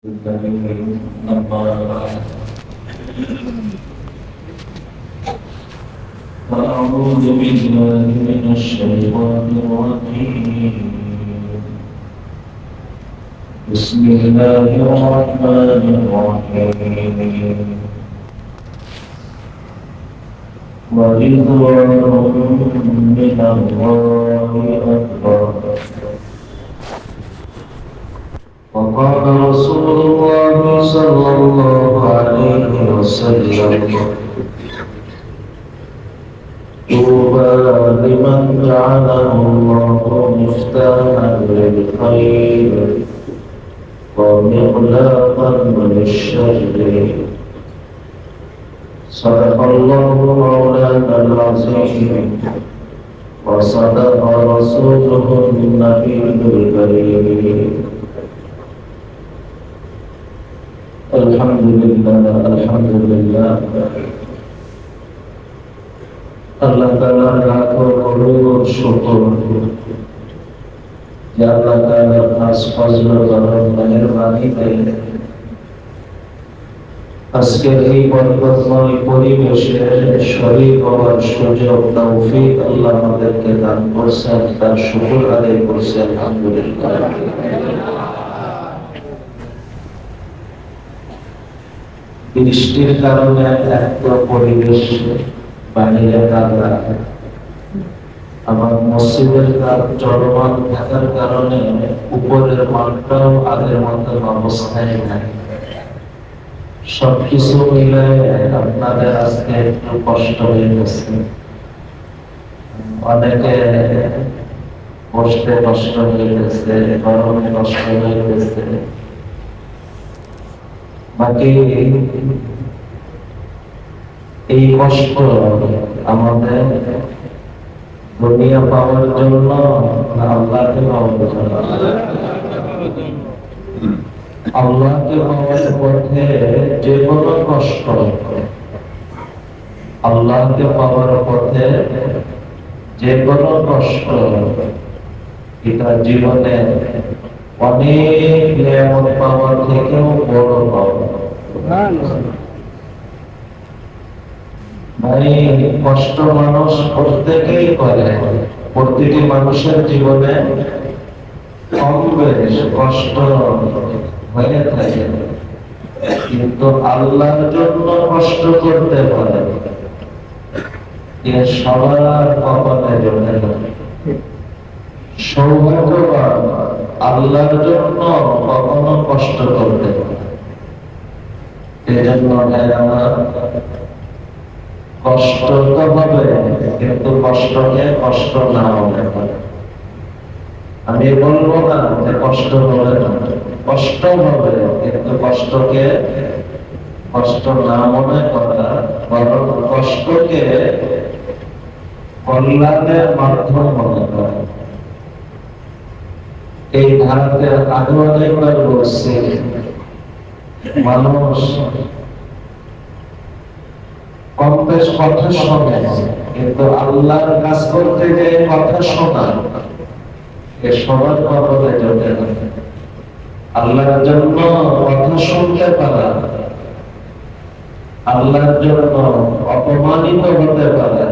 أما بعد فأعوذ بالله من الشيطان الرجيم بسم الله الرحمن الرحيم ورضوان من الله أكبر وقال رسول الله صلى الله عليه وسلم طوبى لمن جعله الله مفتاحا للخير ومغلاقا للشر صدق الله مولانا العظيم وصدق رسوله النبي الكريم আলহামদুলিল্লাহ আল্লাহ তাআলার লাখো করোড় শুকর যে আল্লাহ তাআলার খাস ফজল ও মেহেরবানিতে আজকের এই বরকতময় পরিবেশে শরীক হওয়ার সুযোগ তৌফিক আল্লাহ আমাদেরকে দান করেছেন, তার শুকর আদায় করছি আলহামদুলিল্লাহ। বৃষ্টির কারণে একটা পরিবেশ বাহিরে কাদা, আমার মসজিদের কাজ চলমান থাকার কারণে উপরের মাঠটাও আগের মতন অবস্থায় নাই। সবকিছু মিলে আপনাদের আজকে একটু কষ্ট হয়ে গেছে, অনেকে বসতে কষ্ট হয়ে গেছে, গরমে কষ্ট হয়ে গেছে। বাকি এই কষ্ট আমাদের দুনিয়া পাওয়ার জন্য না আল্লাহকে পাওয়ার জন্য? আল্লাহকে পাওয়ার পথে যে কোনো কষ্ট, আল্লাহকে পাওয়ার পথে যে কোনো কষ্ট, এটা জীবনে অনেক নিয়ামত পাওয়ার থেকেও বড় পাওয়া। ভাই, কষ্ট মানুষ প্রত্যেকেই করে, প্রতিটি মানুষের জীবনে কম বেশ কষ্ট হয়ে থাকে, কিন্তু আল্লাহর জন্য কষ্ট করতে পারে এ সবার কপালে জমে যায়। সৌভাগ্যবান আল্লাহর জন্য কখনো কষ্ট করতে পারে। এজন্য আমার কষ্ট তো হবে, কিন্তু কষ্টকে কষ্ট না মনে করে। আমি বলবো না যে কষ্ট হবে না, কষ্ট হবে, কিন্তু কষ্টকে কষ্ট না মনে করা, বরং কষ্টকে কল্যাণের মাধ্যম মনে করা। এই ধারাতে আগে অনেকবার বলছি, মানুষ কম বেশ কথা শোনে, কিন্তু আল্লাহর কাজ করতে গিয়ে কথা শোনা এ সবার কপালে জোটে না। আল্লাহর জন্য কথা শুনতে পারা, আল্লাহর জন্য অপমানিত হতে পারে,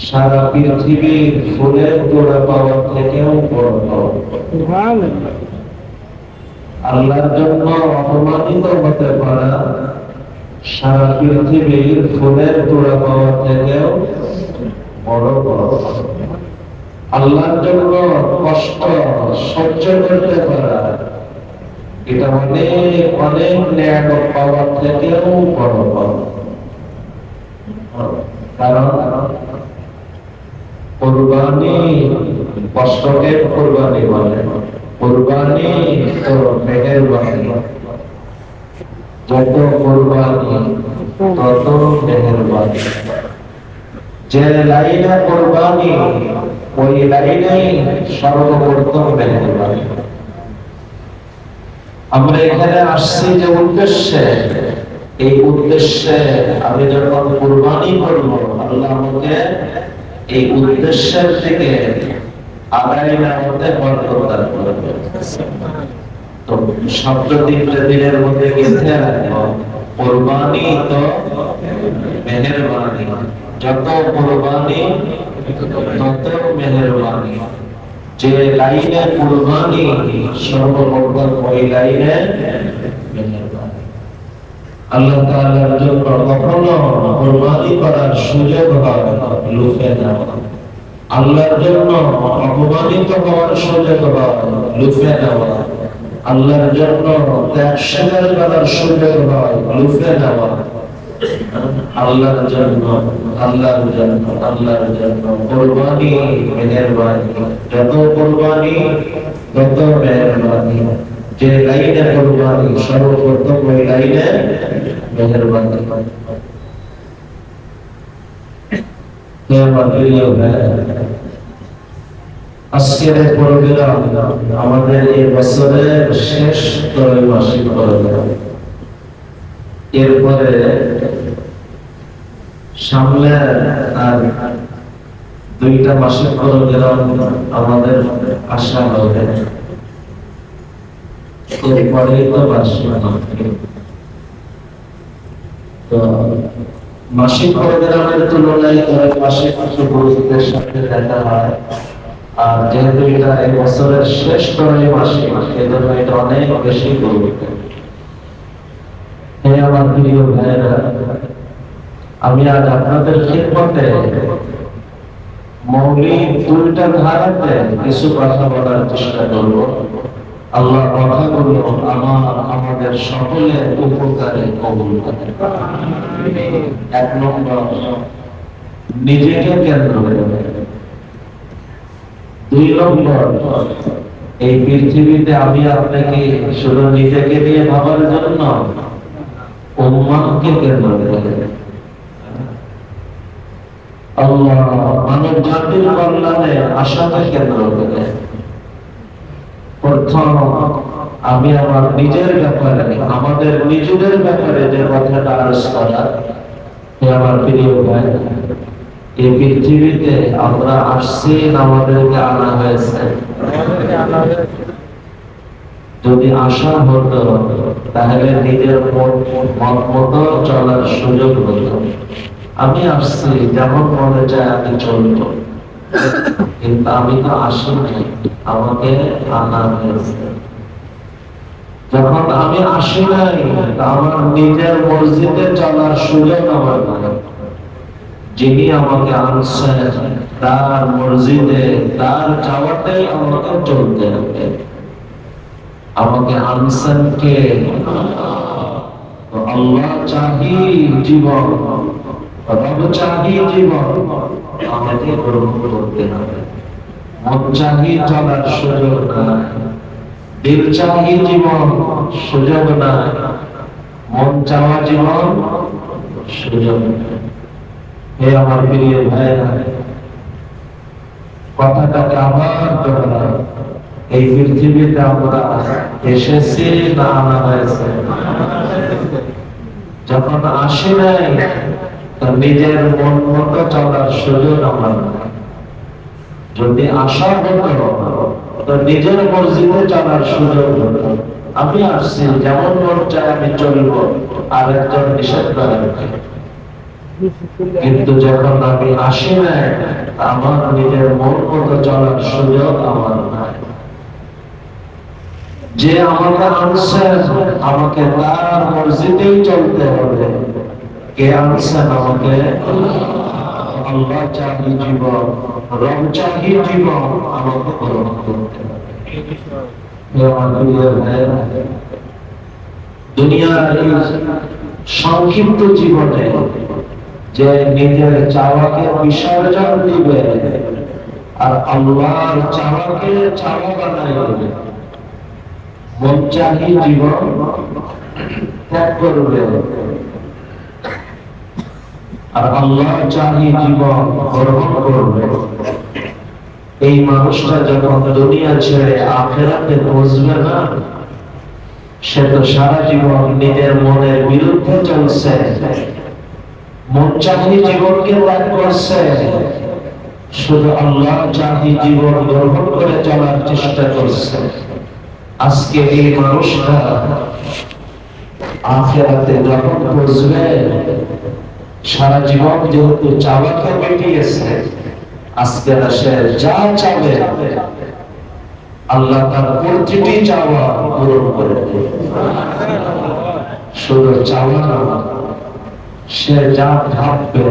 সারা পৃথিবীর ফুলের তোড়া পাওয়ার থেকেও বড় পাওয়া। আল্লাহর জন্য অপমানিত হতে পারা সারা পৃথিবীর ফুলের তোড়া পাওয়ার থেকেও বড় পাওয়া। আল্লাহর জন্য কষ্ট সহ্য করতে পারা এটা অনেক অনেক নিয়ামত পাওয়ার থেকেও বড় পাওয়া। কারণ কুরবানি, কষ্টকে কুরবানি বলে। কুরবানি তো মেহেরবানি, যত কুরবানি তত মেহেরবানি। যে লাইনে কুরবানি ওই লাইনেই সর্বপ্রথম মেহেরবানি। আমরা এখানে আসছি যে উদ্দেশ্যে, এই উদ্দেশ্যে আমি যখন কুরবানি করবো, আল্লাহ আমাকে এই উদ্দেশ্যের থেকে আগামী নামতে বরকত দান করবে। তো শব্দ তিনটা দিনের মধ্যে গেঁথে রাখো, কুরবানি তো মেহেরবানি, যত কুরবানি তত মেহেরবানি। যে লাইনে কুরবানি সর্বপ্রথম ওই লাইনে মেহেরবানি। আল্লাহ তাআলার জন্য কখনো কুরবানি করার সুযোগ হয় লুফে নেওয়া, আল্লাহর জন্য অপমানিত হওয়ার সুযোগ হয় লুফে নেওয়া, আল্লাহর জন্য ত্যাগ স্বীকার করার সুযোগ হয় লুফে নেওয়া। আল্লাহর জন্য আল্লাহর জন্য আল্লাহর জন্য কুরবানি মেহেরবানি, যত কুরবানি তত মেহেরবানি। যে লাইনে কুরবানি সর্বপ্রথম ওই লাইনে মেহেরবানি। আজকের প্রোগ্রাম আমাদের এই বছরের শেষ ত্রৈমাসিক প্রোগ্রাম। এরপরে সামনে আর 2টা মাসের প্রোগ্রাম আমাদের আশা হবে। এরপরেই তো তো মাসিক প্রোগ্রামের তুলনায় মাসিক কিছু গুরুত্বের সাথে দেখা হয়। আর যেহেতু এটা এই বছরের শেষ ত্রৈমাসিক, সেজন্য এটা অনেক বেশি গুরুত্ব। হে আমার প্রিয় ভাইয়েরা, আমি আজ আপনাদের খিদমতে মৌলিক 2টা ধারাতে কিছু কথা বলার চেষ্টা করব। আল্লাহ কথাগুলো আমাদের সকলের উপকারে কবুল করেন। 1 নম্বর, নিজেকে কেন্দ্র করে। 2 নম্বর, এই পৃথিবীতে আমি আপনাকে শুধু নিজেকে নিয়ে ভাবার জন্য উম্মাহকে কেন্দ্র করে। আল্লাহ মানব জাতির কল্যাণে আশাকে কেন্দ্র করে। প্রথম, আমি আমার নিজের ব্যাপারে, আমাদের নিজেদের ব্যাপারে যে কথাটা আরজ করা। আমার প্রিয় ভাই, এই পৃথিবীতে আমরা আসছি, আমাদেরকে আনা হয়েছে। যদি আশা হতো তাহলে নিজের মত মতো চলার সুযোগ হতো। আমি আসছি, যেমন মনে চায় আমি চলবো, কিন্তু আমি তো আসিনি, আমাকে আনা হয়েছে। যখন আমি আসি নাই, আমার নিজের মসজিদে চলার সুযোগ আমার নাই। যিনি আমাকে আনছেন তার মসজিদে, তার চাওয়াতেই আমাকে চলতে হবে। আমাকে আনছেন কে? আল্লাহ চাহি জীবন, রব চাহি জীবন, আমাকে গ্রহণ করতে হবে। মন চাহি চলার সুযোগ নাই, দিল চাহি জীবন, সুযোগ নাই। মন চাওয়া জীবন, সুযোগ নাই। হে আমার প্রিয় ভাইরা, কথাটাকে আবার দোহরাই। এই পৃথিবীতে আমরা এসেছি না আনা হয়েছে? যখন আসি নাই, নিজের মন মতো চলার সুযোগ আমার নাই। যদি আশা হতো তো নিজের মসজিদে চলার সুযোগ হতো। আমি আসছি, যেমন মন চায় আমি চলবো, আর একজন নিষেধ করেন। কিন্তু যখন আমি আসি নাই, আমার নিজের মন মতো চলার সুযোগ আমার নাই। যে আমাকে আনছেন, আমাকে তার মসজিদেই চলতে হবে। কে আনছেন আমাকে? আল্লাহ চাহি জীবন, রব চাহি জীবন, আমাকে গ্রহণ করতে হবে। দুনিয়ার এই সংক্ষিপ্ত জীবনে যে নিজের চাওয়াকে বিসর্জন দিবে আর আল্লাহর চাওয়াকে চাওয়া বানাইবে, মন চাহি জীবন ত্যাগ করবে আর আল্লাহ চাহি জীবন গ্রহণ করবে, এই মানুষটা যখন দুনিয়া ছেড়ে আখিরাতে পৌঁছবে না, সে তো সারা জীবন নিজের মনের বিরুদ্ধে চলছে, মন চাহি জীবনকে ত্যাগ করছে, শুধু আল্লাহ চাহি জীবন গ্রহণ করে চলার চেষ্টা করছে। আজকে এই মানুষটা আখিরাতে যখন বুঝবে সারা জীবন যেহেতু চাওয়াকে মিটিয়েছে, আজকে সে যা চাবে আল্লাহ তার প্রতিটি চাওয়া পূরণ করে দেবে। শুধু চাওয়া না, সে যা ভাববে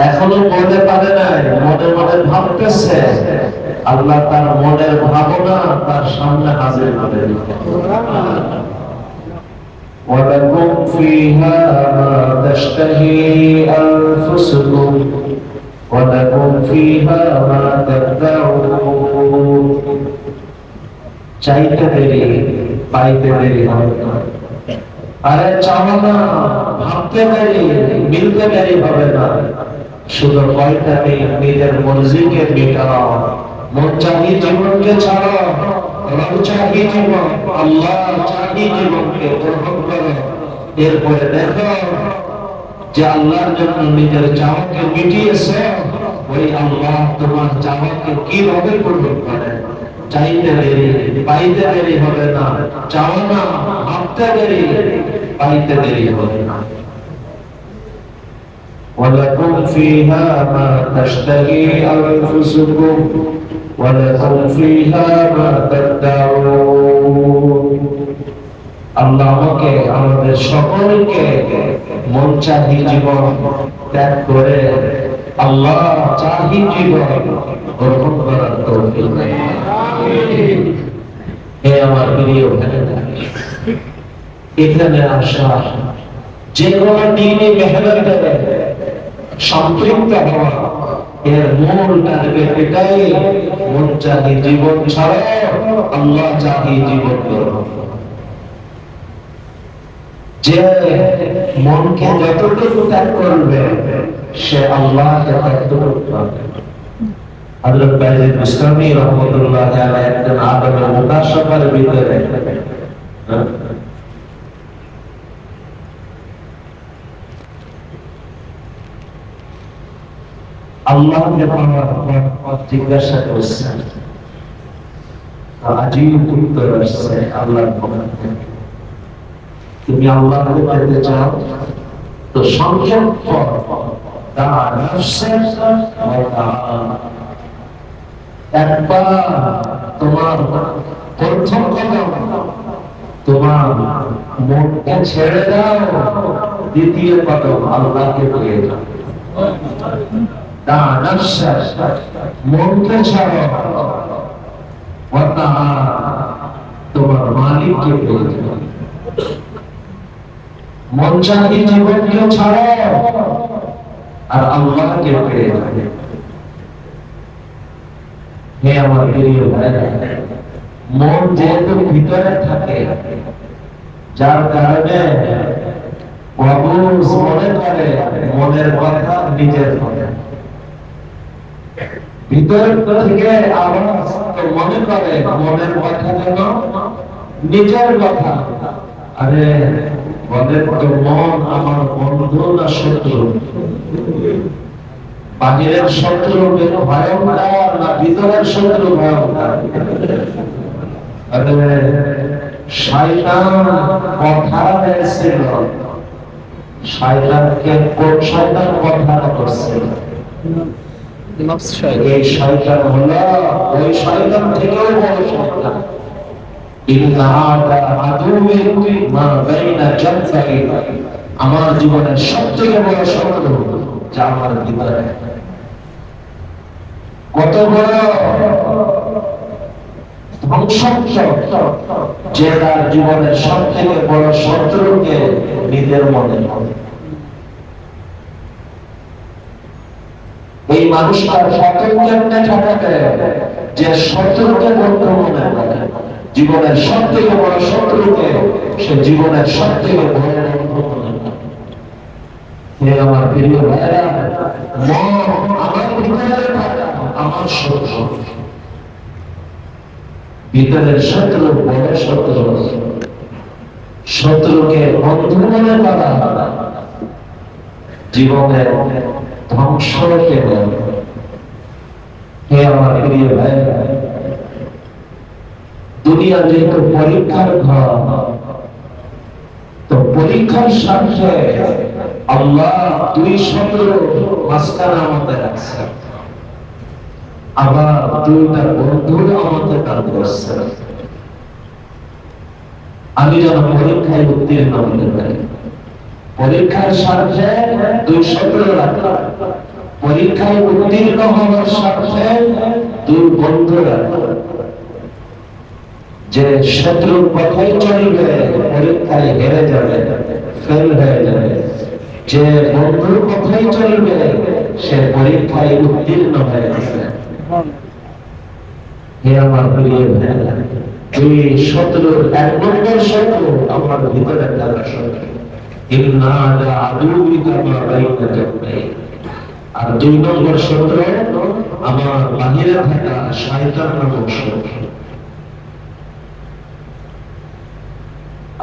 এখনো বলতে পারে নাই, মনে মনে ভাবতেছে, আল্লাহ তার মনের ভাবনা তার সামনে হাজির করে দিবেন। وَلَكُمْ فِيهَا مَا تَشْتَهِي أَنفُسُكُمْ وَلَكُمْ فِيهَا مَا تَدَّعُونَ। চাইতে দেরি পাইতে দেরি হবে না। আরে চাওয়া না, ভাবতে দেরি মিলতে দেরি হবে না। শুধু কয়টা নেই, নিজের মর্জিকে মেটাও, মন চাহি জীবনকে ছাড়ো, রব চাহি জীবন, আল্লাহ চাহি জীবনকে গ্রহণ করো। এরপরে দেখো যে আল্লাহর জন্য নিজের চাওয়াকে মিটিয়েছে, ওই আল্লাহ তোমার চাওয়াকে কিভাবে পূরণ করে। চাইতে দেরি পাইতে দেরি হবে না, চাও না ভাবতে দেরি পাইতে দেরি হবে না। وَلَكُمْ فِيهَا مَا تَشْتَهِي أَنفُسُكُمْ وَلَكُمْ فِيهَا مَا تَدَّعُونَ। আল্লাহ আমাকে আমাদের সকলকে মন চাহি জীবন ত্যাগ করে আল্লাহ চাহি জীবন গ্রহণ করার তৌফিক দেন। হে আমার প্রিয় ভাইরা, এখানে আসা যে কোনো দিনই মেহনতে সম্পৃক্ত হওয়া, এর মূল টার্গেট এটাই, মন চাহি জীবন ছাড়া আল্লাহ চাহি জীবন গ্রহণ। যে মনকে যতটুকু ত্যাগ করবে সে আল্লাহকে ততটুকু পাবে। হযরত বাইজিদ বুস্তামি রাহমাতুল্লাহ আলাইহি একজন আদমের মুকাশফার ভিতরে আল্লাহকে পাওয়ার পর জিজ্ঞাসা করছেন, আজীব উত্তর আসছে আল্লাহর পক্ষ থেকে, তুমি আল্লাহকে পেতে চাও তো সংক্ষেপ একবার তোমার প্রথম কদম তোমার মনকে ছেড়ে দাও, দ্বিতীয় কদম আল্লাহকে পেয়ে যাও। মনকে ছাড়ো, তোমার মালিককে পেয়ে যাও। মন চাহি জীবনকে ছাড়ো আর আল্লাহকে পেয়ে যাবে। হে আমার প্রিয় ভাইরা, মন যেহেতু ভিতরে থাকে, যার কারণে মনে করে মনের কথা নিজের কথা, ভিতর থেকে আওয়াজ মনে করে মনের কথা যেন নিজের কথা। আরে বলে তো মন আমার বন্ধু না শত্রু? বাহিরের শত্রু ভয়ঙ্কর না ভিতরের শত্রু ভয়ঙ্কর? আরে শয়তান কথা বলেছিল, শয়তানকে কোন শয়তান কথা করছিল? এই শয়তান হলো ওই শয়তান থেকেও বড় শয়তান। আমার জীবনের সবথেকে বড় শত্রু যা আমার ভিতরে। কত বড় ধ্বংসাত্মক যে তার জীবনের সবথেকে বড় শত্রুকে নিজের মনে করে। এই মানুষটার কেমনে ঠকাতে যে শত্রুকে বন্ধু মনে করে, জীবনের সব থেকে বড় শত্রুকে সে জীবনের সব থেকে বড় বন্ধু মনে করে। আমার প্রিয় ভাইরা, মন আমার ভিতরে থাকা আমার শত্রু, ভিতরের শত্রু বড় শত্রু। শত্রুকে বন্ধু মনে করা জীবনের ধ্বংসকে বলে। হে আমার প্রিয় ভাইরা, দুনিয়া যেহেতু পরীক্ষার ঘর, তো পরীক্ষার সাথে আল্লাহ দুই শত্রু মাঝখানে আমাদের রাখছে, আবার দুইটা বন্ধু আমাদের দান করছে। আমি যেন পরীক্ষায় উত্তীর্ণ হতে পারি। পরীক্ষার সাথে দুই শত্রু রাখা, পরীক্ষায় উত্তীর্ণ হওয়ার সাথে দুই বন্ধু রাখা। যে শত্রুর কথাই চলবে পরীক্ষায় হেরে যাবে, ফেল হয়ে যাবে। যে বন্ধুর কথাই চলবে সে পরীক্ষায় উত্তীর্ণ হয়ে যাবে। হে আমার প্রিয় ভাইরা, এই শত্রুর এক নম্বর শত্রু আমার ভিতরে থাকা শত্রু, আর দুই নম্বর শত্রু আমার বাহিরে থাকা শয়তান নামক শত্রু।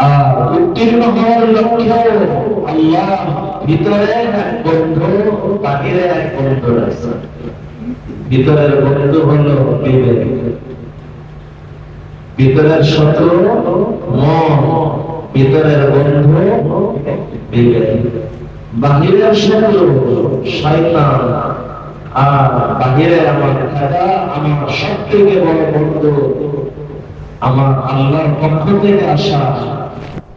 আর উত্তীর্ণ হওয়ার লক্ষ্যে আল্লাহ ভিতরে এক বন্ধু, বাহিরে এক বন্ধু আছে। ভিতরের বন্ধু হলো বিবেক, ভিতরের শত্রু মন, ভিতরের বন্ধু বিবেক। বাহিরের শত্রু শয়তান, আর বাহিরে আমার থাকা আমার সবথেকে বড় বন্ধু আমার আল্লাহর পক্ষ থেকে আসা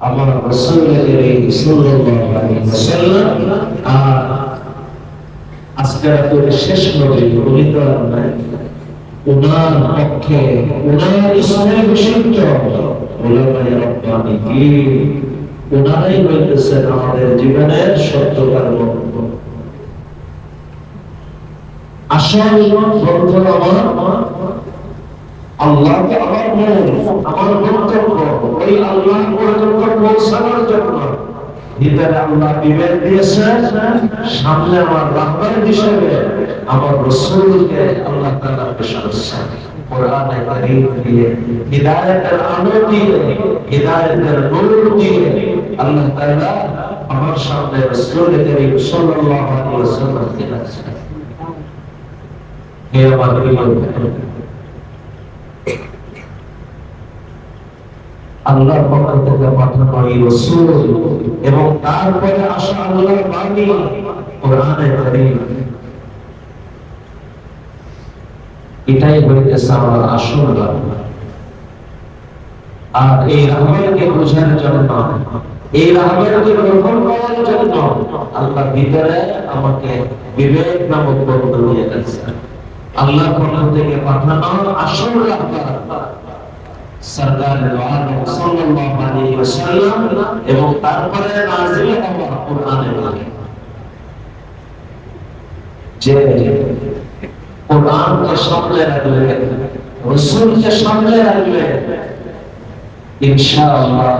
আমার রাসূল সাল্লাল্লাহু আলাইহি ওয়াসাল্লাম। আর আজকে তো শেষ নবী উনি তো নাই, উনার পক্ষে উনার ইসলামে বিশুদ্ধ উলামায়ে রাব্বানী কি উনারাই বলতেছেন আমাদের জীবনের সত্যকার বন্ধু। আসল বন্ধু আমার আল্লাহকে আমার মূল, আমার গন্তব্য ওই আল্লাহ পর্যন্ত পৌঁছানোর জন্য ভিতরে আল্লাহ বিবেক দিয়েছেন, সামনে আমার রাহবার হিসেবে আমার রাসূলকে আল্লাহ তাআলা পেশ করেছেন। কোরআনে কারীম দিয়ে হিদায়াতের আলো দিয়ে, হিদায়াতের নূর দিয়ে আল্লাহ তাআলা আমার সামনে রাসূল করিম সাল্লাল্লাহু আলাইহি ওয়াসাল্লামকে রাখছেন। হে আমার প্রিয় ভাই, আল্লাহর পক্ষ থেকে পাঠানো এই রাসূল এবং তারপরে আসা আল্লাহর বাণী কোরআনে কারীম, এটাই হইতেছে আমার আসল রাহবার। আর এই রাহবারকে বোঝার জন্য, এই রাহবারকে গ্রহণ করার জন্য আল্লাহ ভিতরে আমাকে বিবেক নামক বন্ধু দিয়ে দিয়েছেন। আল্লাহর পক্ষ থেকে পাঠানো আসল রাহবার সরদার আলম সাল্লাল্লাহু আলাইহি ওয়াসাল্লাম এবং তারপরে নাযিল হওয়া কোরআনের বাণী। যে কোরআনকে সামনে রাখলে, রাসূলকে সামনে রাখলে ইনশাআল্লাহ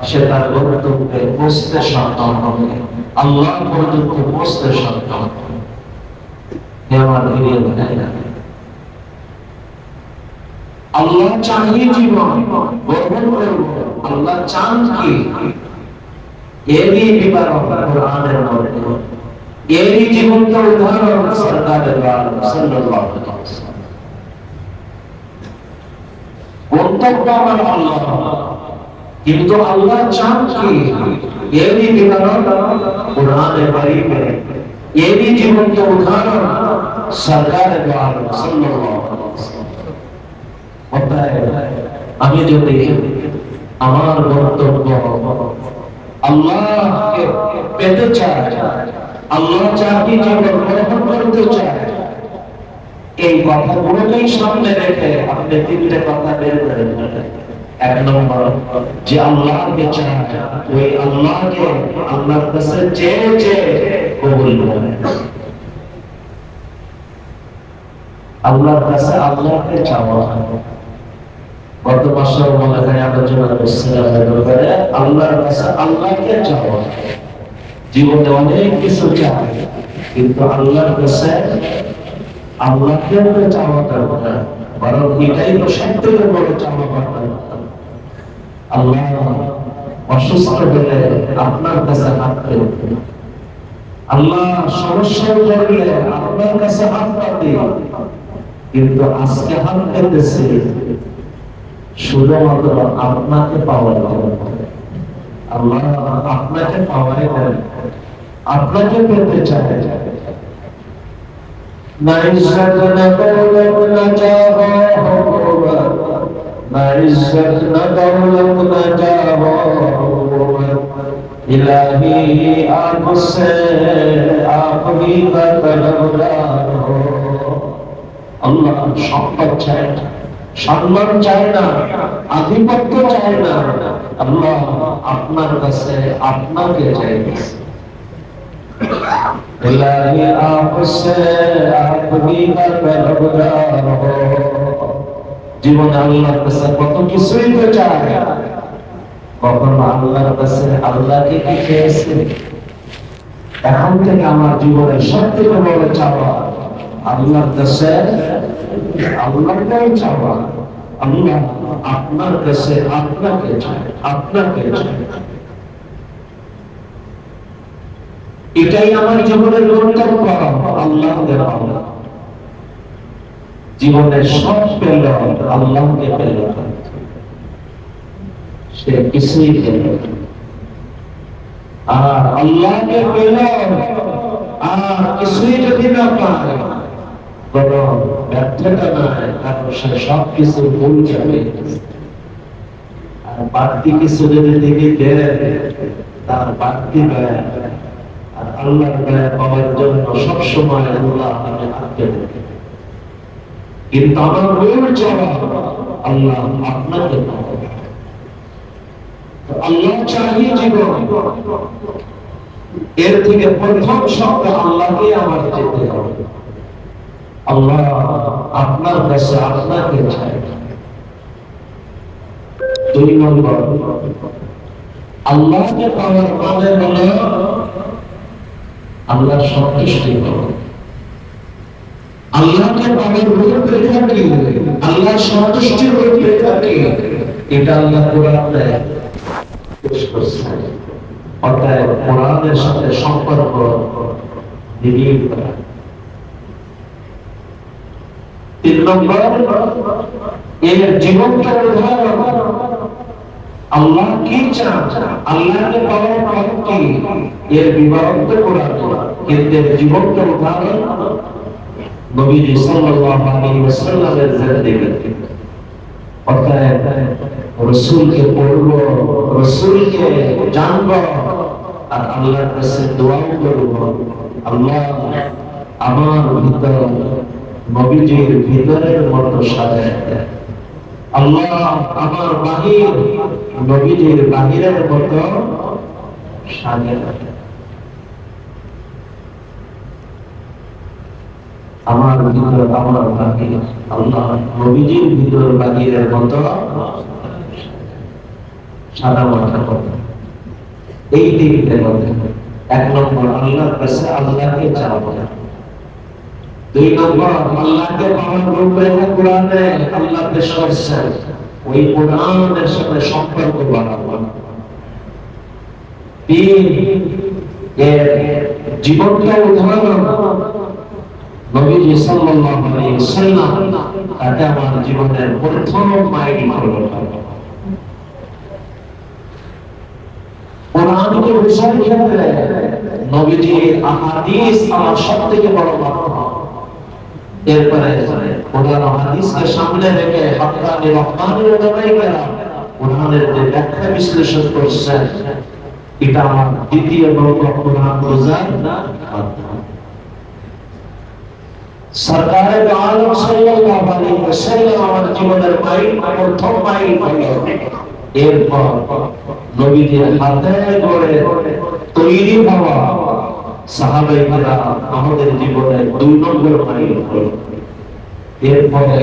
সে তার গন্তব্যে পৌঁছতে সক্ষম হবে, আল্লাহ পর্যন্ত পৌঁছতে সক্ষম হবে। হে আমার প্রিয় ভাইরা, আল্লাহ চাহিয়ে জীবন গ্রহণ করব, আল্লাহ চান কি এরই বিবরণ কোরআনের মধ্যে, এরই জীবন্ত উদাহরণ সরকার সাল্লাল্লাহু আলাইহি ওয়াসাল্লাম। গন্তব্য আমার আল্লাহ, কিন্তু আল্লাহ চান কি এরই বিবরণ কোরআনে কারীমে, এরই জীবন্ত উদাহরণ সরকার সাল্লাল্লাহু আলাইহি ওয়াসাল্লাম। আমি যদি আমার বক্তব্য আল্লাহকে পেতে চাই, আল্লাহ চাকরি জীবন গ্রহণ করতে চাই, এই কথাগুলোকেই সামনে রেখে আপনি তিনটে কথা বের করে নেবেন। এক নম্বর, যে আল্লাহকে চায় ওই আল্লাহকে আল্লাহর কাছে চেয়ে চেয়ে কবুল করেন। আল্লাহর কাছে আল্লাহকে চাওয়া। গত মাসে মনে হয় আলোচনা করছিলাম ব্যাপারে আল্লাহর কাছে আল্লাহকে চাওয়া। জীবনে অনেক কিছু চাই, কিন্তু আল্লাহর কাছে আল্লাহকে চাওয়া দরকার, বরং এটাই তো সবথেকে বড় চাওয়া পাওয়া। আল্লাহ অসুস্থ হলে আপনার কাছে হাত পেতে, আল্লাহ সমস্যা পড়লে আপনার কাছে হাত পাতে, কিন্তু আজকে হাত পেতেছে শুধুমাত্র আপনাকে পাওয়ার জন্য। আল্লাহ আপনাকে পাওয়াই দেন, আপনাকে পেতে চায়। না ইজ্জত না দৌলত না জাহ হুকুমত, না ইজ্জত না দৌলত না জাহ হুকুমত, ইলাহি आपसे आप ही का तलबगार हो। আল্লাহ সম্পদ চায় না, সম্মান চায় না, আধিপত্য চায় না। আল্লাহ আপনার কাছে আপনাকে চাইছে। इलाही आपसे आप ही का तलबगार हो। জীবনে আল্লাহর কাছে কত কিছুই তো চায়, কখনো আল্লাহর কাছে আল্লাহকে কি চেয়েছে? এখন থেকে আমার জীবনের সবথেকে বড় চাওয়া আল্লাহর কাছে আল্লাহকেই চাওয়া। আল্লাহ আপনার কাছে আপনাকে চায়, আপনাকে চায়। এটাই আমার জীবনের গন্তব্য। আল্লাহকে পাওয়া, জীবনের সব পেল আল্লাহকে পেল, সে কিছুই পেল। আর আল্লাহকে পেল আর কিছুই যদি না পায়, বরং ব্যর্থতা নয়, কারণ সে সব কিছু ভুল যাবে। আর বাড়তি কিছু যদি তিনি দেন, তার বাড়তি ব্যয় আর আল্লাহর ব্যয় পাওয়ার জন্য সবসময় আল্লাহ আমি আটকে দেবে। কিন্তু আমার মূল জবাব আল্লাহ আপনাকে পাওয়া। আল্লাহ চাহিয়ে জীবন, এর থেকে প্রথম শব্দ আল্লাহকে আমার যেতে হবে। আল্লাহ আপনার কাছে আপনাকে চাই। দুই নম্বর, আল্লাহকে পাওয়ার মানে হলো আল্লাহ সন্তুষ্টি পাওয়া। আল্লাহকে পাওয়ার রূপরেখা কি? আল্লাহ সন্তুষ্টির রূপরেখা কি? এটা আল্লাহ কোরআনে পেশ করেছেন। অতএব কোরআনের সাথে সম্পর্ক নিবিড় করা। তিন নম্বর, এর জীবনটা উদাহরণ আল্লাহ কি চান, আল্লাহকে পাওয়ার পথ কি, এর বিবরণ তো কোরআন, কিন্তু এর জীবনটা উদাহরণ নবীজি সাল্লাল্লাহু আলাইহি ওয়াসাল্লামের জিন্দেগি। অতএব রাসূলকে পড়ব, রাসূলকে জানব আর আল্লাহর কাছে দোয়া করব। আল্লাহ আমার ভিতর নবীজির ভিতরের মতো সাজায় দেন। আল্লাহ আমার বাহির নবীজির বাহিরের মতো সাজায় দেন। আমার ভিতর আমার বাহির আল্লাহ নবীজির ভিতর বাহিরের মতো সাদা মাথা কথা। এই দিকটা বলতে এক নম্বর আল্লাহর কাছে আল্লাহকে চাওয়া। দুই নম্বর, আল্লাহকে পাওয়ার রূপরেখা কোরআনে আল্লাহ পেশ করেছেন, ওই কোরআনের সাথে সম্পর্ক বাড়ানো। তিন, এর জীবনটা উদাহরণ নবীজি সাল্লাল্লাহু আলাইহি ওয়াসাল্লাম, তাকে আমার জীবনের প্রথম মাইল হলো। কোরআনকে বিষয় ক্ষেত্রে নবীজির আহাদিস আমার সবথেকে বড় মাধ্যম। এরপরে কোরআন ও হাদিসকে সামনে রেখে হক্কানি রহমানের উলামায়ে কেরাম কোরআনের যে ব্যাখ্যা বিশ্লেষণ করছেন, এটা আমার দ্বিতীয় নম্বর কোরআন বোঝার মাধ্যম। সরকারে আলম সাল্লাল্লাহু আলাইহি ওয়াসাল্লাম আমার জীবনের মাইল, প্রথম মাইল হলো। এরপর নবীজির হাতে গড়ে তৈরি হওয়া সাহাবায়ে কেরাম আমাদের জীবনের দুই নম্বর মাইল হলো। এরপরে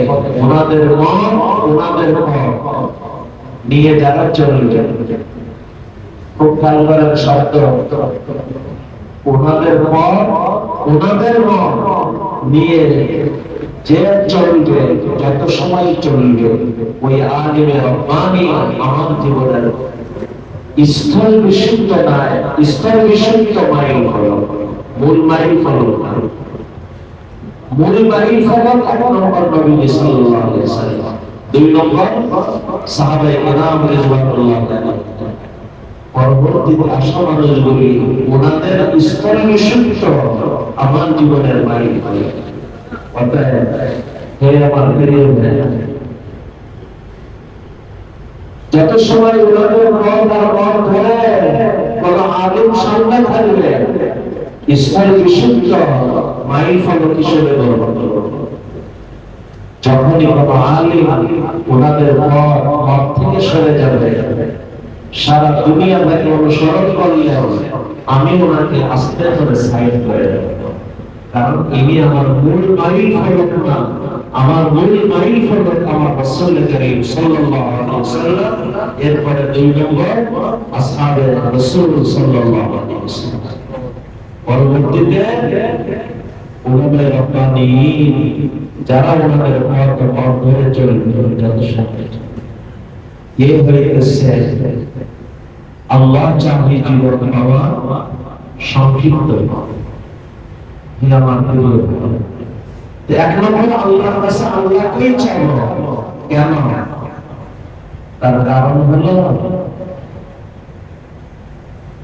ওনাদের মন, ওনাদের পথ নিয়ে যারা চলবে, খুব খেয়াল করার শব্দ, ওনাদের পথ, ওনাদের মন নিয়ে যে চলবে, যত সময় চলবে, ওই আলিমে রব্বানি আমার জীবনের স্থল বিশুদ্ধ নয়, স্থল বিশুদ্ধ মাইল হলো। মূল মাইল হলো মূল মাইল হলো এক নম্বর নবী সাল্লাল্লাহু আলাইহি ওয়াসাল্লাম। দুই নম্বর সাহাবায়ে কেরাম রাদিয়াল্লাহু আনহুম পরবর্তীতে আসা মানুষগুলি ওনাদের স্তরে বিশুদ্ধ আমার জীবনের মালিক হয়ে অতএব হে আমার প্রিয় ভাই, যত সময় ওনাদের পথ আর পথ ধরে কোন আলিম সামনে থাকবে স্তরে বিশুদ্ধ মাইল ফলক হিসেবে গ্রহণ করবে। যখনই কোনো আলিম ওনাদের পথ থেকে সরে যাবে, সারা দুনিয়া তাকে অনুসরণ করলে আমি ওনাকে আস্তে করে সাইড করে দেব, কারণ ইনি আমার মূল মাইল ফলক না। আমার মূল মাইল ফলক আমার রাসূল করিম সাল্লাল্লাহু আলাইহি ওয়াসাল্লাম, এরপরে দুই নম্বর আসহাবে রাসূল সাল্লাল্লাহু আলাইহি ওয়াসাল্লাম, পরবর্তীতে উলামায়ে রাব্বানী যারা ওনাদের পথ ধরে চলবে যত সামনে এই হয়েছে আল্লাহ চাহে জীবন পাওয়া সংক্ষিপ্ত। এক নম্বর আল্লাহর কাছে আল্লাহকেই চাইব। কেন? তার কারণ হলো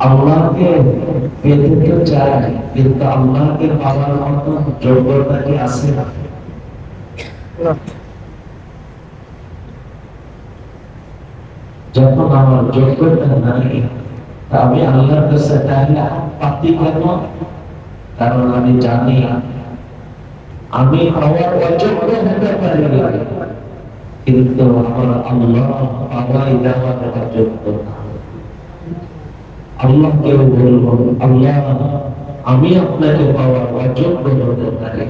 আল্লাহকে পেতে তো চাই, কিন্তু আল্লাহকে পাওয়ার মতো যোগ্যতা কি আছে? যখন আমার যোগ্যতা নাই, আমি আল্লাহর কাছে চাইলে পাতি কেন? কারণ আমি জানি আমি পাওয়ার অযোগ্য হতে পারি, কিন্তু আমার আল্লাহ পাওয়াই দেওয়ার অযোগ্য। আল্লাহকেও বলবো, আল্লাহ আমি আপনাকে পাওয়ার অযোগ্য হতে পারি,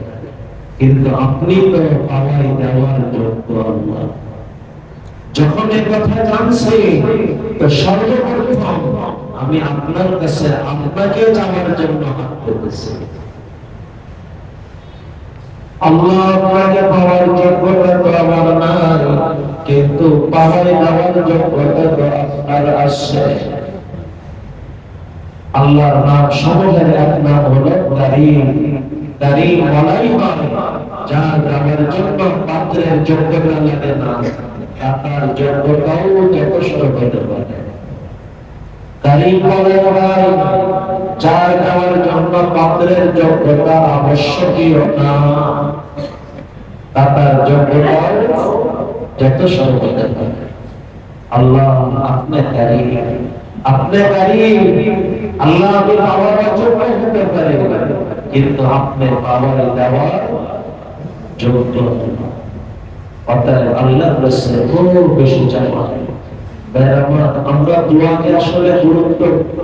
কিন্তু আপনি তো পাওয়াই দেওয়ার যোগ্য। আল্লাহ যখন এই কথা জানছি, তো সর্বপ্রথম আমি আপনার কাছে আপনাকে যাওয়ার জন্য হাত পেতেছি। আল্লাহ আপনাকে পাওয়ার যোগ্যতা তো আমার নাই, কিন্তু পাওয়াই দেওয়ার যোগ্যতা তো আপনার আছে। আল্লাহর নাম সমূহের এক নাম হলো কারীম। কারীম বলাই হয় যার নামের জন্য পাত্রের যোগ্যতা লাগে না, তার যোগ্যতাও যথেষ্ট হতে পারে। কারীম বলাই হয় যার নামের জন্য পাত্রের যোগ্যতা আবশ্যকীয় না, তার যোগ্যতাও যথেষ্ট হতে পারে। আল্লাহ আপনি কারীম, আপনি কারীম। আল্লাহ আমি পাওয়ার যোগ্য হতে পারি, কিন্তু আপনি পাওয়ার দেওয়ার যোগ্য। অতএব আল্লাহর কাছে খুব বেশি চাওয়া। আমরা দোয়াকে আসলে গুরুত্ব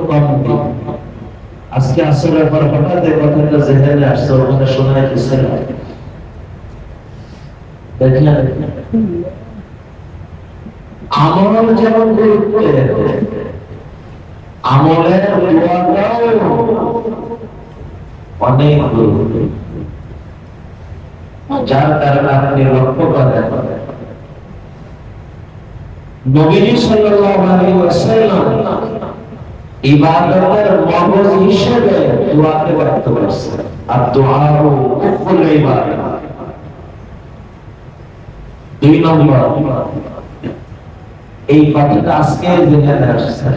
কম দিই। আজকে আসরের পর হঠাৎ এই কথাটা জেহেনে আসছে, ওখানে শোনায় দিচ্ছে না। দেখলেন আমল যেমন গুরুত্ব, আমলের দোয়াটাও অনেক গুরুত্ব। যার কারণে আপনি লক্ষ্য করেন নবীজি সাল্লাল্লাহু আলাইহি ওয়াসাল্লাম ইবাদতের মগজ হিসেবে দোয়াকে ব্যক্ত করেছেন। আর দুআউ কুফুল ইবাদত। দুই নম্বর এই কথাটা আজকে জেনে আসছে,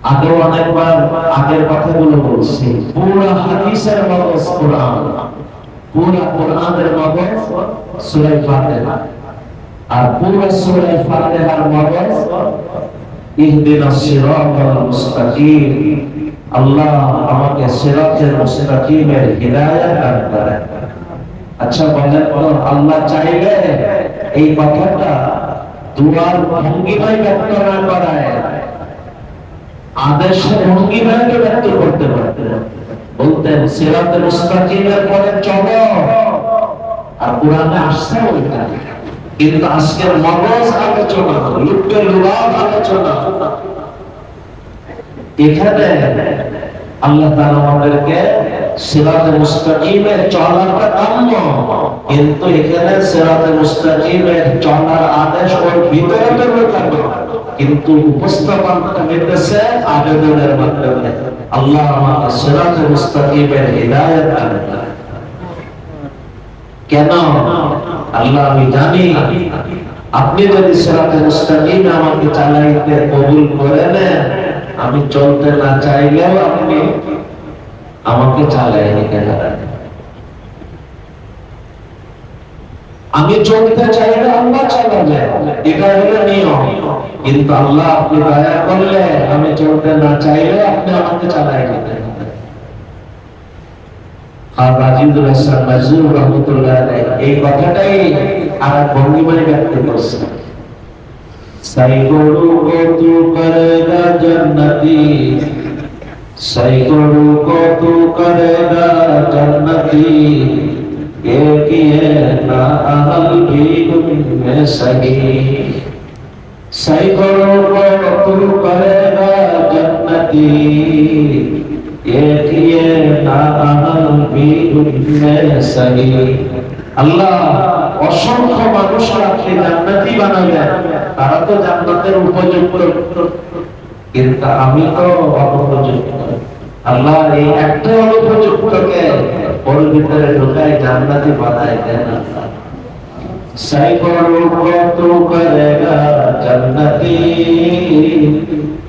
আগে অনেকবার আগের কথাগুলো বলছি। পুরা হাদিসের মগজ কোরআন, পুরা কোরআনের মগজ সূরা ফাতিহা, আর পুরা সূরা ফাতিহার মগজ ইহদিনাস সিরাতাল মুস্তাকিম। আল্লাহ আমাকে সিরাতের মুস্তাকিমের হিদায়াত দান করেন। আচ্ছা বলেন তো, আল্লাহ চাইলে এই কথাটা দুয়ার ভঙ্গিমায় ব্যক্ত না করায় আদেশের ভঙ্গিমায় ব্যক্ত করতে পারতেন। বলতেন সিরাতের মুস্তাকিমের পরে চলো, আর কোরআনে আসছে ওইটা। কিন্তু আজকের মগজ আলোচনা, লুপ্পে লুলাভ আলোচনা, এখানে আল্লাহ তাআলা আমাদেরকে সিরাতে মুস্তাকিমে চলাটা কাম্য, কিন্তু এখানে সিরাতে মুস্তাকিমে চলার আদেশ ওর ভিতরে তো কাম্য, কিন্তু উপস্থাপনটা হইতেছে আবেদনের মাধ্যমে। আল্লাহ আমাকে সিরাতে মুস্তাকিমের হিদায়াত দান করেন। কেন? আল্লাহ আমি জানি আপনি যদি সিরাতে মুস্তাকিমে আমাকে চালাইতে কবুল করে নেন, আমি চলতে না চাইলেও আপনি আমাকে চালাই নিতে পারেন। আমি চলতে চাইলে আল্লাহ চালাবে, এটা হলো নিয়ম। কিন্তু আল্লাহ আপনি দয়া করলে আমি চলতে না চাইলে আপনি আমাকে চালাই নিতে পারেন। আর রাজিদুল হাসান মাজরুর রহমতুল্লাহ আলাইহি এই কথাটাই আর ভঙ্গিমায় ব্যক্ত করছেন। সাইকড়ু কতু করেগা জান্নাতি, সাইকড়ু কতু করেগা জান্নাতি, एक ये ना अहल भी में सही, सैकड़ों को तू करेगा जन्नती, एक ये ना अहल भी में सही। আল্লাহ অসংখ্য মানুষকে আপনি জান্নাতি বানাবেন, তারা তো জান্নাতের উপযুক্ত, কিন্তু আমি তো অনুপযুক্ত। আল্লাহ এই একটা অনুপযুক্তকে ওর ভিতরে ঢুকায় জান্নাতি বানায় দেন। সাইকড়ো কত করেগা জান্নাতি,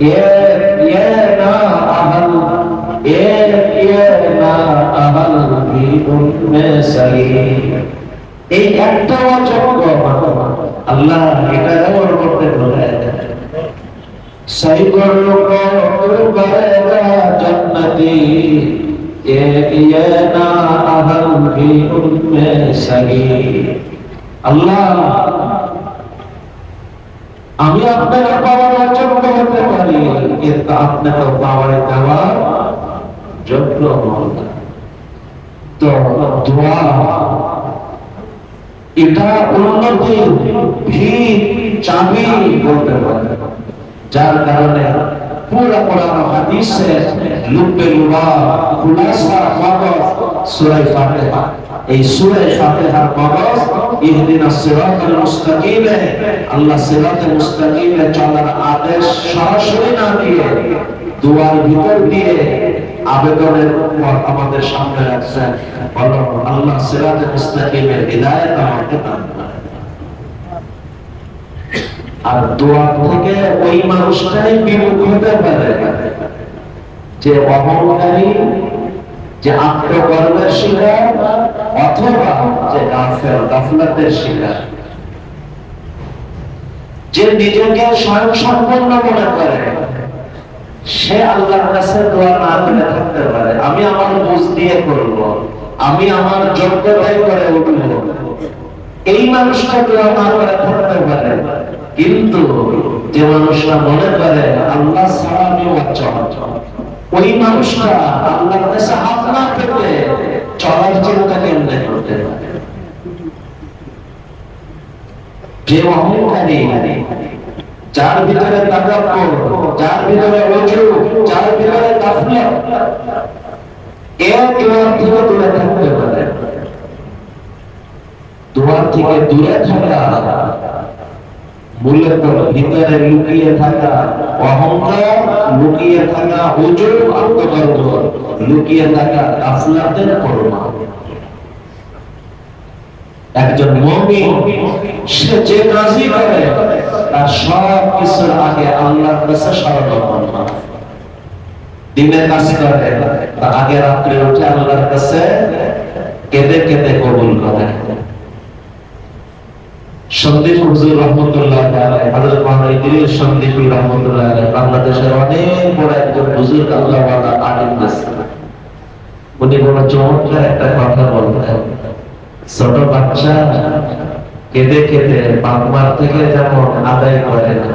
ये ना अहल, ये ना अहल भी उनमें सही। এই একটা অযোগ্য আল্লাহ এটা ওর মধ্যে ঢুকায় দেন। साइकड़ों को करेगा जन्नती, एक ये ना अहल भी उनमें सही। আল্লাহ আমি আপনাকে পাওয়ার অযোগ্য হতে পারি, কিন্তু আপনাকে পাওয়ার দেওয়ার যোগ্য নন। তো দোয়া এটা উন্নতির ভিত, চাবি বলতে পারে, যার কারণে পুরো কোরআন হাদিসের লুব্বে লুবাব খুলাসা মগজ সূরা ফাতিহা। এই সূরা ফাতিহার মগজ ইহদিনাস সিরাতাল মুস্তাকিমে, আল্লাহ সিরাতে মুস্তাকিমে চলার আদেশ সরাসরি না দিয়ে দুয়ার ভিতর দিয়ে আবেদনের উপর আমাদের সামনে রাখছেন। বলো আল্লাহ সিরাতে মুস্তাকিমের হিদায়াত আমাকে দান করেন। আর দোয়া থেকে ওই মানুষটাই বিমুখ হতে পারে যে অহংকারী, যে আত্মগর্বের শিকার, অথবা যে গাফেল, গাফলাতের শিকার, যে নিজেকে স্বয়ং সম্পন্ন মনে করে, সে আল্লাহর কাছে দোয়া না করে থাকতে পারে। আমি আমার বুঝ দিয়ে করব, আমি আমার যোগ্যতায় করে উঠব, এই মানুষটা দোয়া না করে থাকতে পারে। কিন্তু যে মানুষটা মনে করে আল্লাহ ছাড়া আমি অচল, ওই মানুষটা আল্লাহর কাছে হাত না পেতে চলার চিন্তা কেমনে করতে পারে? যে অহংকারী, যার ভিতরে তাকাব্বুর, যার ভিতরে উজুব, যার ভিতরে গাফলাত, দোয়া থেকে দূরে থাকতে পারে। দোয়া থেকে দূরে থাকা মূলত ভিতরে লুকিয়ে থাকা অহংকার, লুকিয়ে থাকা উজুব, আত্মগর্ব, লুকিয়ে থাকা গাফলাতের পরিণাম। একজন মুমিন সে যে কাজই করে তার সব কিছুর আগে আল্লাহর কাছে শরণাপন্ন হয়। দিনে কাজ করে তা আগে রাত্রে উঠে আল্লাহর কাছে কেঁদে কেঁদে কবুল করে। সন্দীপ হুজুর রহমতুল্লাহ আলাইহি, হযরত মাওলানা ইদ্রিস সন্দীপী রহমতুল্লাহ আলাইহি বাংলাদেশের অনেক বড় একজন হুজুর, আল্লাহ ওয়ালা আলিম ছিলেন। উনি বড় চমৎকার একটা কথা বলতেন, ছোট বাচ্চা কেঁদে কেঁদে বাপ মার থেকে যেমন আদায় করে না,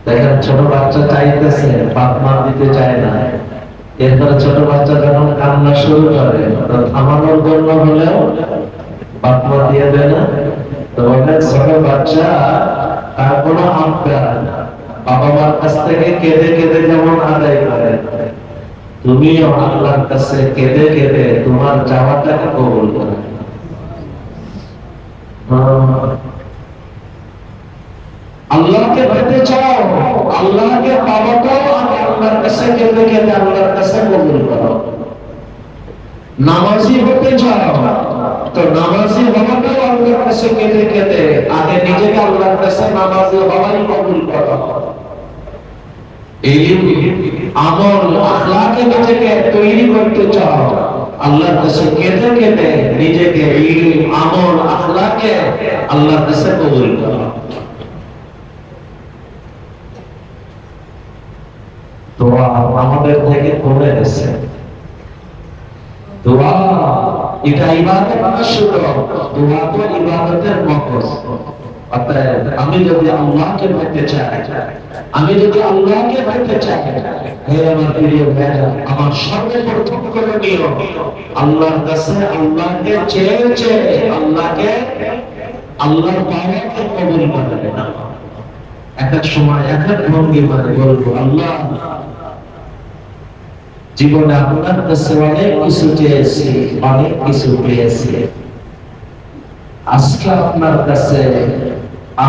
দেখেন ছোট বাচ্চা চাইতেছে, বাপ মা দিতে চায় না, এরপরে ছোট বাচ্চা যখন কান্না শুরু করে তো থামানোর জন্য হলেও বাপ মা দিয়ে দেয় না। তো অনেক ছোট বাচ্চা তার কোনো আবদার বাবা মার কাছ থেকে কেঁদে কেঁদে যেমন আদায় করে, তুমিও আল্লাহর কাছে কেঁদে কেঁদে তোমার চাওয়াটাকে কবুল করো। আল্লাহকে পেতে চাও, আল্লাহকে পাওয়াটাও আমি আল্লাহর কাছে কেঁদে কেঁদে আল্লাহর কাছে কবুল করো। নামাজি হতে চাও, তো নামাজি হওয়াটাও আল্লাহর কাছে কেঁদে কেঁদে আগে নিজেকে আল্লাহর কাছে নামাজি হওয়াই কবুল করা। এই আমল আখলাকে নিজেকে তৈরি করতে চাও, আল্লাহর কাছে কেঁদে কেঁদে নিজেকে ইলম আমল আখলাকে আল্লাহর কাছে কবুল করো। দোয়া আমাদের থেকে কমে গেছে। দোয়া এটা ইবাদত না, শুধু দোয়া তো ইবাদতের মকস। অতএব আমি যদি আল্লাহকে পেতে চাই, আমি যদি আল্লাহকে পেতে চাই, হে আমার প্রিয় ভাইরা, আমার সর্বপ্রথম করণীয় আল্লাহর কাছে আল্লাহকে চেয়ে আল্লাহকে আল্লাহর পাওয়াকে কবুল করবে না। এক এক সময় এক এক ভঙ্গি মানে বলবো, আল্লাহ জীবনে আপনার কাছে অনেক কিছু চেয়েছি, অনেক কিছু পেয়েছি, আজকে আপনার কাছে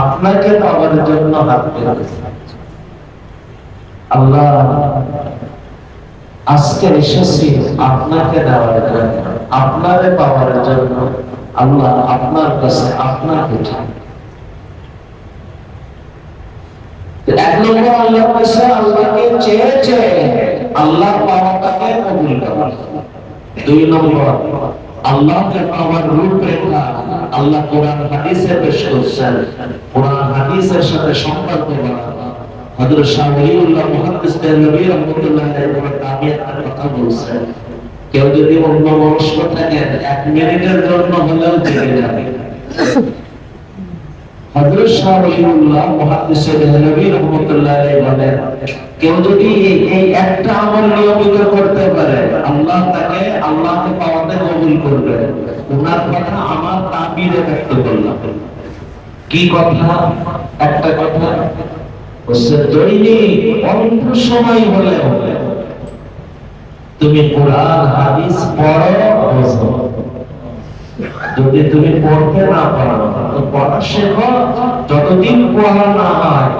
আপনাকে পাওয়ার জন্য হাত পেতেছি। আল্লাহ আজকে এসেছি আপনাকে দেওয়ার জন্য, আপনারে পাওয়ার জন্য। আল্লাহ আপনার কাছে আপনাকে চাই। এক নম্বর আল্লাহর কাছে আল্লাহকে চেয়ে আল্লাহ পাওয়াটাকে কবুল করা। দুই নম্বর আল্লাহকে পাওয়ার রূপরেখা আল্লাহ কোরআন হাদিসে পেশ করছেন। কোরআন হাদিসের সাথে সম্পর্ক করা। হযরত শাহ ওলিউল্লাহ মুহাদ্দিস দেহলভী রাহমাতুল্লাহ আলাইহি একটা কথা বলছেন, কেউ যদি অন্য মনস্ক থাকে 1 মিনিটের জন্য হলেও জেগে যাবে। হযরত শাহ ওলিউল্লাহ মুহাদ্দিস দেহলভী রাহমাতুল্লাহ আলাইহি বলেন, কেউ যদি এই একটা আমল নিয়মিত করতে পারে, আল্লাহ তাকে আল্লাহকে পাওয়াতে কবুল করবে। ওনার কথা আমার তাবিরে ব্যক্ত করলাম। কি কথা? একটা কথা হচ্ছে, দৈনিক অল্প সময় হলে তুমি কোরআন হাদিস পড়ো, বোঝো। যদি তুমি পড়তে না পারো তো পড়া শেখো। যতদিন পড়া না হয়,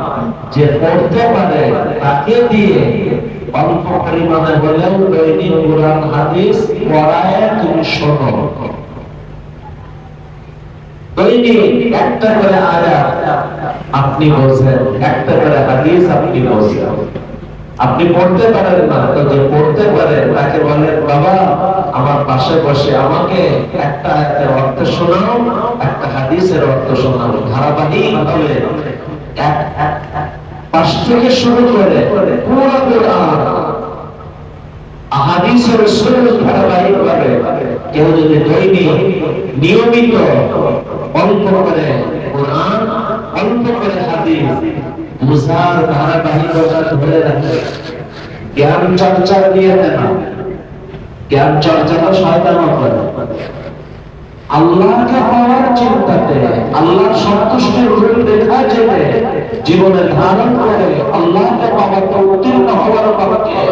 যে পড়তে পারে তাকে দিয়ে অল্প পরিমাণে হলেও দৈনিক কোরআন হাদিস পড়ায় তুমি শোনো। দৈনিক একটা করে আয়াত আপনি বোঝেন, একটা করে হাদিস আপনি বোঝেন। আপনি পড়তে পারেন না, তো যে পড়তে পারে তাকে বলেন, বাবা আমার পাশে বসে আমাকে একটা আয়াতের অর্থ শোনাও, একটা হাদিসের অর্থ শোনাও। ধারাবাহিকভাবে পাশ থেকে শুরু করে পুরো কোরআন হাদিসের রাসূল ধারাবাহিকভাবে কেউ যদি দৈনিক নিয়মিত অল্প করে কোরআন, অল্প করে হাদিস বুঝার ধারাবাহিকতা ধরে রাখে, জ্ঞান চর্চা দিয়ে না। জ্ঞান চর্চা তো শয়তান করে। আল্লাহকে পাওয়ার চিন্তাতে, আল্লাহর সন্তুষ্টির রূপরেখা জেনে জীবনে ধারণ করে আল্লাহকে পাওয়াতে উত্তীর্ণ হওয়ার পক্ষে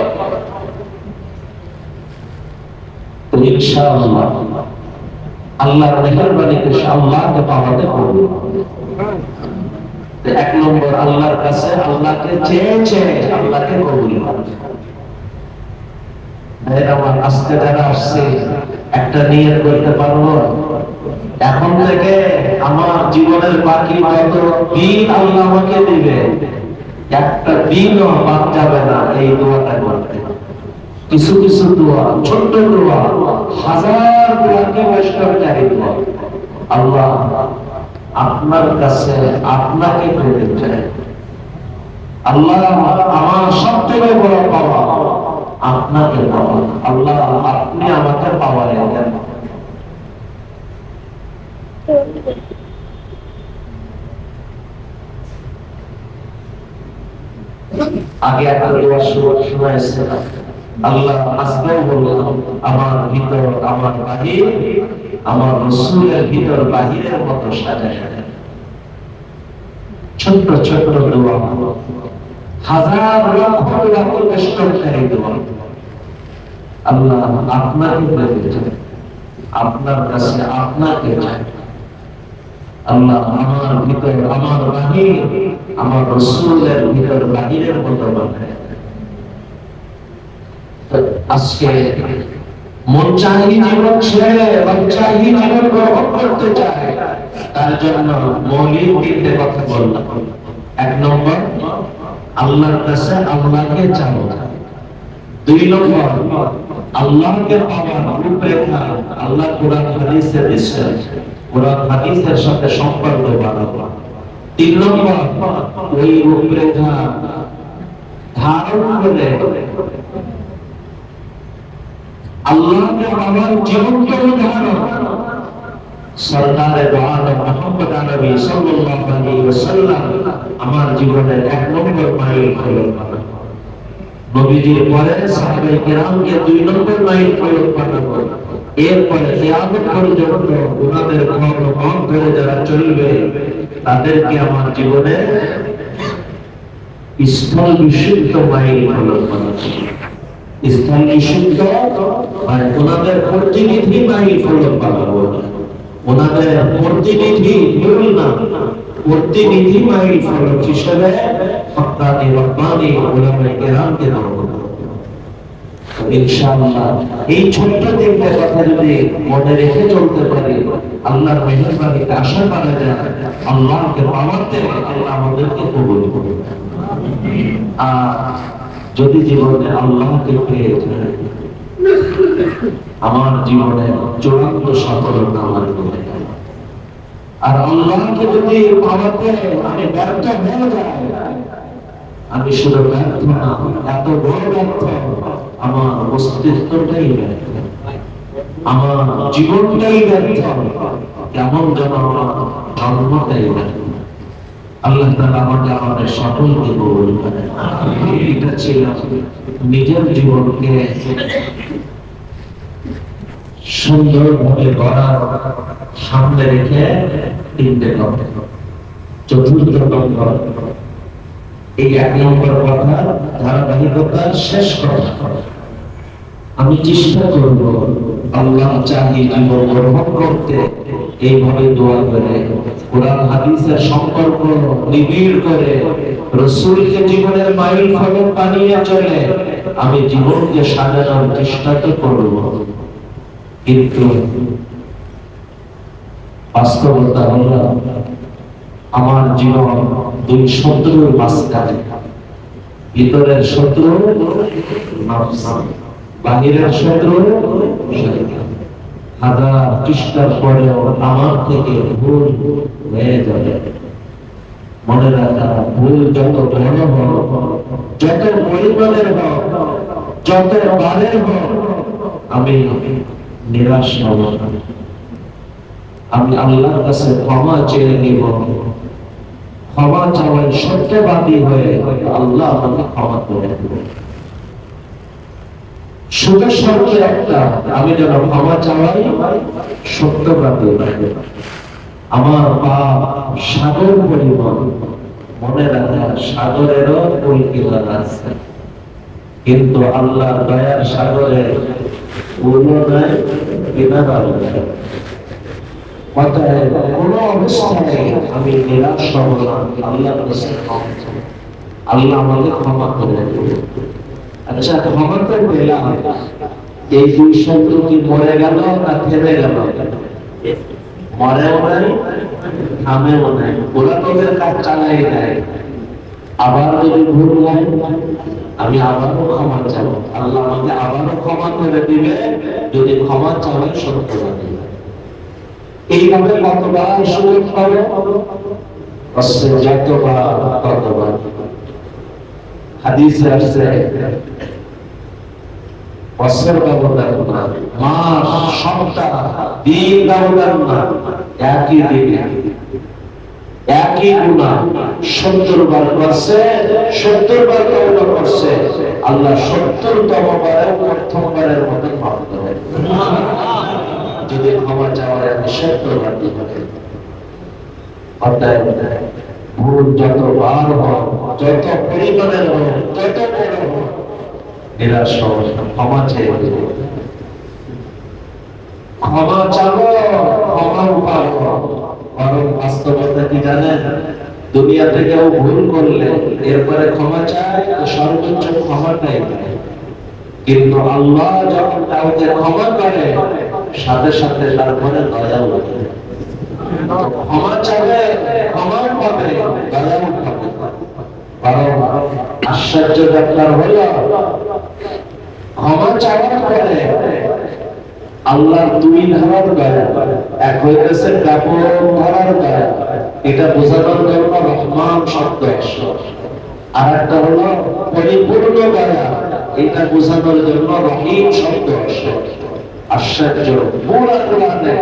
ইনশাআল্লাহ আল্লাহর মেহেরবানিতে আল্লাহকে পাওয়াতে পারবে। এক নম্বর আল্লাহর কাছে আল্লাহকে চেয়ে আল্লাহকে কবুল করবে। আমার আজকে যারা আসছে একটা নিয়ত করতে পারবো, এখন থেকে আমার জীবনের বাকি যত দিন আল্লাহ আমাকে দিবে, একটা দিনও বাদ যাবে না এই দোয়াটা করতে। কিছু কিছু দোয়া, ছোট্ট দোয়া, হাজার দোয়াকে বৈষ্ণবচারী দোয়া। আল্লাহ আপনার কাছে আপনাকে পেতে চাই। আল্লাহ আমার সবথেকে বড় পাওয়া আপনাকে পাওয়া। আল্লাহ আপনি আমাকে পাওয়া দেন। আগে একটা দোয়া শোনাইছে, আল্লাহ আজকেও বললাম, আমার ভিতর আমার বাহির আমার রাসূলের ভিতর বাহিরের মতো সাজায়। ছোট্ট ছোট্ট দোয়া, হাজার লক্ষ লক্ষ কষ্টকারী দোয়া। আল্লাহ আপনাকে পেতে চাই, আপনার কাছে আপনাকে চাই। আল্লাহ আমার ভিতর আমার বাহির আমার রাসূলের ভিতর বাহিরের মতো বানায়। আজকে মন চাহি জীবন ছেড়ে চাহি জীবন গ্রহণ করতে চায়, তার জন্য মৌলিক তিনটে কথা বললাম। এক নম্বর, আল্লাহর কাছে আল্লাহকে চাও। দুই নম্বর, আল্লাহকে পাওয়ার রূপরেখা আল্লাহ কোরআন হাদিসে দিয়েছেন, কোরআন হাদিসের সাথে সম্পর্ক বানাবো। তিন নম্বর, ওই রূপরেখা ধারণ করে আল্লাহকে পাওয়ার জীবন্ত উদাহরণ সরকারে দো আলম মুহাম্মদ নবী সাল্লাল্লাহু আলাইহি ওয়াসাল্লাম আমার জীবনের এক নম্বর মাইল ফলক বানাবো। নবীজির পরে সাহাবায়ে কেরামকে দুই নম্বর মাইল ফলক বানাবো। এরপরে কিয়ামত পর্যন্ত ওনাদের কর্মপথ ধরে যারা চলবে তাদেরকে আমার জীবনে স্থল বিশুদ্ধ মাইল ফলক বানাবো। স্থল বিশুদ্ধ মানে ওনাদের প্রতিনিধি মাইল ফলক বানাবো। ওনাদের প্রতিনিধি ভুল না, প্রতিনিধি মাইল ফলক হিসেবে হক্কানি রব্বানি উলামায়ে কেরামকে নাম ইনশাআল্লাহ। এই ছোট্ট তিনটে কথা যদি মনে রেখে চলতে পারি, আল্লাহর মেহেরবানিতে আশা করা যায় আল্লাহকে পাওয়াতে আল্লাহ আমাদেরকে কবুল করুন। আর যদি জীবনে আল্লাহকে পেয়ে যায়, আমার জীবনে চূড়ান্ত সফলতা আমার হবে। আর আল্লাহকে যদি পাওয়াতে আমি ব্যর্থ হয়ে যাই, আমি শুধু ব্যর্থ না, এত বড় ব্যর্থ, আমার অস্তিত্বটাই ব্যর্থ, আমার জীবনটাই ব্যর্থ, কেমন যেন আমার জন্মটাই ব্যর্থ। আল্লাহ তাআলা আমাদের সকলকে কবুল করেন। এটা ছিল নিজের জীবনকে সুন্দরভাবে গড়ার সামনে রেখে তিনটে কথা। চতুর্থ নম্বর, এই এক নম্বর কথা ধারাবাহিকতার শেষ কথা, আমি চেষ্টা করব আল্লাহ চাহি জীবন গ্রহণ করতে এইভাবে দোয়া করে, কোরআন হাদিসের সম্পর্ক নিবিড় করে, রাসূলকে জীবনের মাইল ফলক বানিয়ে চলে আমি জীবনকে সাজানোর চেষ্টা তো করব। কিন্তু বাস্তবতা হলো আমার জীবন দুই শত্রুর মাঝখানে, ভিতরের শত্রু নফস, বাহিরের শত্রু শয়তান। হাজার চেষ্টার পরেও আমার থেকে ভুল হয়ে যাবে। মনে রাখা, ভুল যত বড় হোক, যত পরিমাণের হোক, যত বারের হোক, আমি নিরাশ হব না। আমি আল্লাহর কাছে ক্ষমা চেয়ে নিব। ক্ষমা চাওয়ার সত্যবাদী হয়ে আল্লাহ আমাকে ক্ষমা করে দেবেন। শুধু শর্ত একটা, আমি যেন ক্ষমা চাওয়াই সত্যবাদী হয়ে। আমার পাপ সাগর পরিমাণ, মনে রাখা সাগরেরও কুল কিনারা আছে, কিন্তু আল্লাহর দয়ার সাগরে কুলও নাই, কিনারাও নাই। অতএব কোনো অবস্থায় আমি নিরাশ হব না, আল্লাহর কাছে ক্ষমা চাই, আল্লাহ আমাকে ক্ষমা করে দেবেন। আচ্ছা, ক্ষমা তো পেলাম, এই দুই শত্রু কি মরে গেল না থেমে গেল? মরেও নাই, থামেও নাই, ওরা তোদের কাজ চালাই দেয়। আবার যদি ভুল হয়, আমি আবারও ক্ষমা চাবো, আল্লাহ আমাকে আবারও ক্ষমা করে দিবে যদি ক্ষমা চাওয়াই সত্যবাদী। এইভাবে কতবার সুযোগ পাবে, যতবার ততবার। হাদিসে আসছে বছর ব্যবধান না, মাস, সপ্তাহ, দিন ব্যবধান না, একই দিনে একই গুনাহ ৭০ বার করছে, ৭০ বার তওবা করছে, আল্লাহ ৭০তম বারে প্রথমবারের মতো মাফ করে যদি ক্ষমা চাওয়ার আমি সত্যবাদী হই। অতএব ভুল যতবার হোক, যত পরিমাণের হোক, যত বড় হোক, নিরাশ হব না, ক্ষমা চেয়ে দেব। ক্ষমা চাবো, ক্ষমা পাবো। কারণ বাস্তবতা কি জানেন, দুনিয়াতে কেউ ভুল করলে এরপরে ক্ষমা চায় তো সর্বোচ্চ ক্ষমাটাই দেয়। কিন্তু আল্লাহ যখন কাউকে ক্ষমা করে সাথে সাথে তারপরে দয়াও লাগে। ক্ষমা চাইলে ক্ষমাও পাবে, দয়াও পাবে। কারণ আশ্চর্য ব্যাপার হলো ক্ষমা চাওয়ার পরে আল্লাহর দুই ধারার দয়া, এক হইতেছে ব্যাপক ধারার দয়া, এটা বোঝানোর জন্য রহমান শব্দ আসে। আর একটা হলো পরিপূর্ণ দয়া, এটা বোঝানোর জন্য রহিম শব্দ আসে। আশ্চর্য, পুরা কোরআনে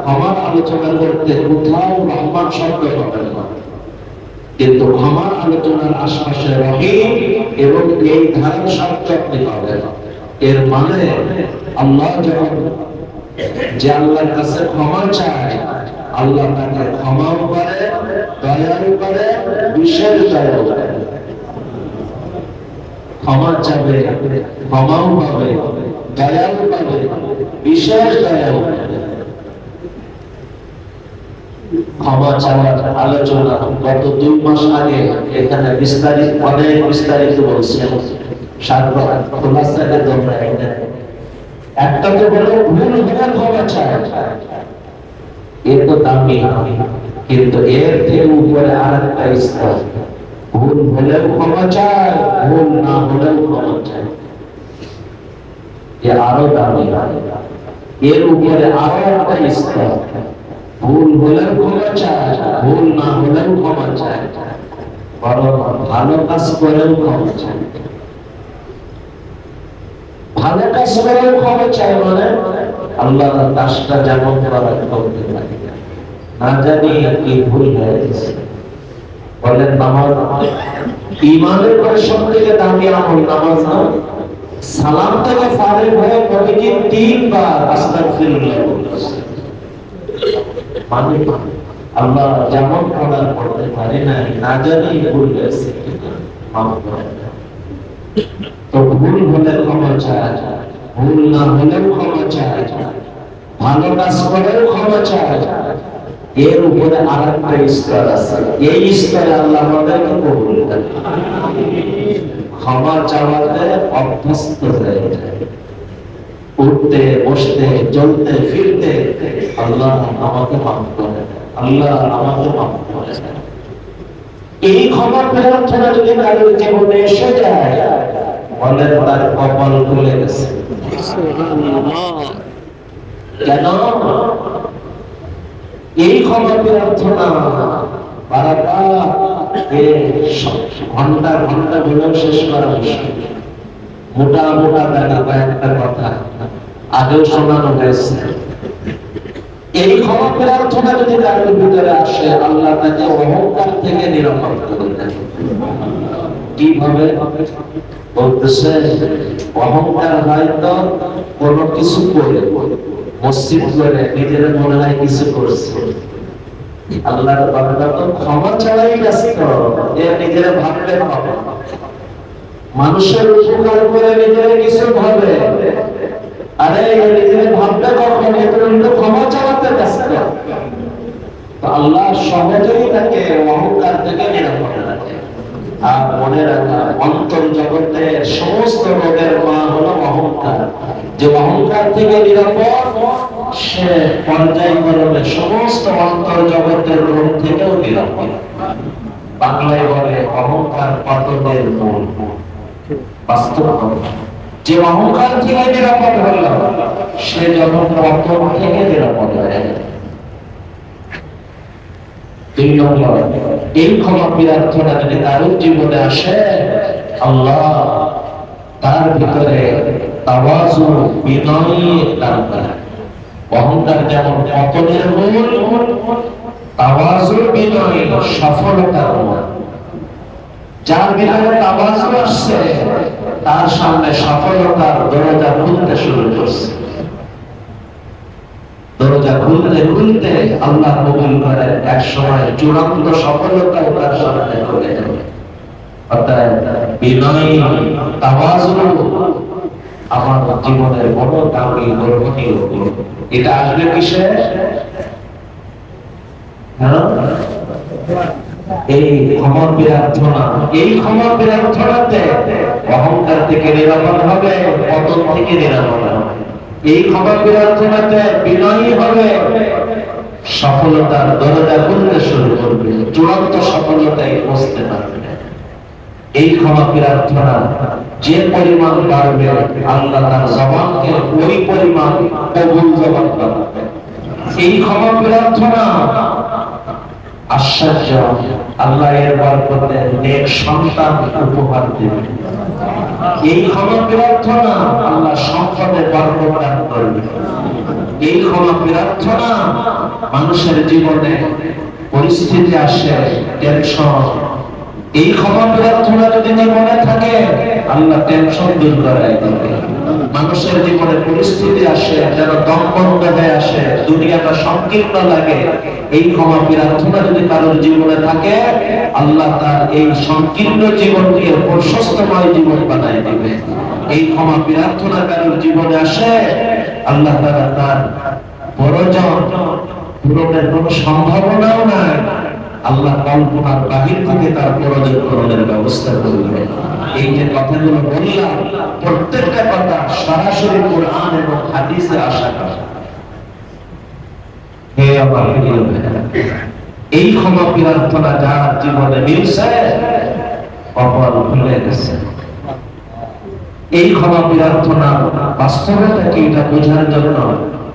ক্ষমার আলোচনা করতে কোথাও রহমান শব্দ পাবেন না, কিন্তু ক্ষমার আলোচনার আশপাশে রহিম এবং এই ধারার শব্দ আপনি পাবেন। এর মানে আল্লাহ যখন যে আল্লাহর কাছে ক্ষমা চায়, আল্লাহ তাকে ক্ষমাও করে, দয়াও করে, বিশেষ দয়াও করে। ক্ষমা চাবে, ক্ষমাও পাবে, দয়াও পাবে, বিশেষ দয়াও পাবে। ক্ষমা চাওয়ার আলোচনা গত 2 মাস আগে এখানে বিস্তারিত, অনেক বিস্তারিত বলছেন। একটা তো বলো ভুল হলে ক্ষমা চায়, এর তো দামি, কিন্তু এর থেকে উপরে আর একটা স্তর, ভুল হলেও ক্ষমা চায়, ভুল না হলেও ক্ষমা চায়, এ আরো দামি। এর উপরে আরো একটা স্তর, ভুল হলেও ক্ষমা চায়, ভুল না হলেও ক্ষমা চায়, বরং ভালো কাজ করেও ক্ষমা চায়। ভালো কাজ করেও ক্ষমা চায় মানে আল্লাহর কাজটা যেমন করার করতে পারি না জানি কি ভুল হয়ে গেছে। বলেন নামাজ ঈমানের পরে সবথেকে দামি আমল নামাজ না? সালাম থেকে ফারিগ হয়ে প্রতিদিন 3 বার আস্তাগফিরুল্লাহ বলতেছে। মানে আল্লাহ যেমন করার করতে পারি না জানি ভুল হয়েছে, মাফ করে। তো ভুল হলে ক্ষমা চায়, ভুল না হলেও ক্ষমা চায়, ভালো কাজ করেও ক্ষমা চায়। এর উপরে আরেকটা স্তর আছে, এই স্তরে আল্লাহ আমাদেরকে কবুল করেন। ক্ষমা চাওয়াতে অভ্যস্ত হয়ে যায়, উঠতে বসতে চলতে ফিরতে আল্লাহ আমাকে মাফ করে, আল্লাহ আমাকে মাফ করে। এই ক্ষমা প্রার্থনা যদি কারোর জীবনে এসে যায়, বলে তার কপাল খুলে গেছে। কেন? এই ক্ষমা প্রার্থনা বারবার ঘন্টা ঘন্টা বলেও শেষ করা মুশকিল। মোটা মোটা দাঁড়া কয়েকটা কথা আগেও শোনানো হয়েছে। এই ক্ষমা প্রার্থনা যদি কারোর ভিতরে আসে, আল্লাহ তাকে অহংকার থেকে নিরাপদ করে দেন। কিভাবে বলতেছে? অহংকার হয়তো কোনো কিছু করে, মসজিদ করে নিজের মনে হয় কিছু করছে, আল্লাহর বান্দা তো ক্ষমা চাওয়াই ব্যস্ত, এর নিজের ভাবলে হবে। মানুষের উপকার করে নিজের কিছু ভাবে, আরে নিজের ভাবলে কখন? এত ক্ষমা চাওয়াতে ব্যস্ত। তো আল্লাহ সহজেই তাকে অহংকার থেকে নিরাপদ রাখে। আর মনে রাখা, অন্তর জগতের সমস্ত রোগের মা হলো অহংকার। যে অহংকার থেকে নিরাপদ, সে পর্যায়ক্রমে সমস্ত অন্তর জগতের রোগ থেকেও নিরাপদ। বাংলায় বলে অহংকার পতনের মূল। বাস্তব কথা, যে অহংকার থেকে নিরাপদ হল, সে যখন পতন থেকে নিরাপদ হয়ে যায়। 2 নম্বর, এই ক্ষমা প্রার্থনা যদি কারোর জীবনে আসে, আল্লাহ তার ভিতরে তাওয়াজু, বিনয় দান করেন। অহংকার যেমন পতনের মূল, তাওয়াজু বিনয় সফলতার মূল। যার ভিতরে তাওয়াজু আসছে, তার সামনে সফলতার দরজা খুলতে শুরু করছে। দরজা খুলতে খুলতে আল্লাহ কবুল করেন, এক সময় চূড়ান্ত সফলতা তার সামনে চলে যাবে। অর্থাৎ বিনয়, তাওয়াজু আমার জীবনের বড় দামি গর্বনীয়। এটা আসবে কিসে? এই ক্ষমা প্রার্থনা, এই ক্ষমা প্রার্থনাতে অহংকার থেকে নিরাপদ হবে, পতন থেকে নিরাপদ হবে। এই ক্ষমা প্রার্থনাতে বিনয়ী হবে, সফলতার দরজা খুলতে শুরু করবে, চূড়ান্ত সফলতায় পৌঁছতে পারবে। এই ক্ষমা প্রার্থনা যে পরিমাণ বাড়বে, আল্লাহ তার জবানকে ওই পরিমাণ কবুল জবান বানাবে। এই ক্ষমা প্রার্থনা আশ্চর্য, আল্লাহ এর বরকতে নেক সন্তান উপহার দেবে। এই ক্ষমা প্রার্থনা আল্লাহ সম্পদে বরকত দান করবে। এই ক্ষমা প্রার্থনা মানুষের জীবনে পরিস্থিতি আসে, টেনশন, এই ক্ষমা প্রার্থনা যদি জীবনে থাকে, আল্লাহ টেনশন দূর করাই দিবে। মানুষের জীবনে পরিস্থিতি আসে, যেন দম বন্ধ হয়ে আসে, দুনিয়াটা সংকীর্ণ লাগে, এই ক্ষমা প্রার্থনা যদি কারোর জীবনে থাকে, আল্লাহ তার এই সংকীর্ণ জীবনকে প্রশস্তময় জীবন বানাই দিবে। এই ক্ষমা প্রার্থনা কারোর জীবনে আসে, আল্লাহ তাআলা তার প্রয়োজন পূরণের কোনো সম্ভাবনাও নাই, আল্লাহ কল্পনার বাহির থেকে তার প্রয়োজন পূরণের ব্যবস্থা করবে। এই যে কথাগুলো বললাম, প্রত্যেকটা কথা সরাসরি কোরআন এবং হাদিসে আসা কথা। হে আমার প্রিয় ভাইরা, এই ক্ষমা প্রার্থনা যার জীবনে মিলছে, কপাল খুলে গেছে। এই ক্ষমা প্রার্থনা বাস্তবতা কি, এটা বোঝার জন্য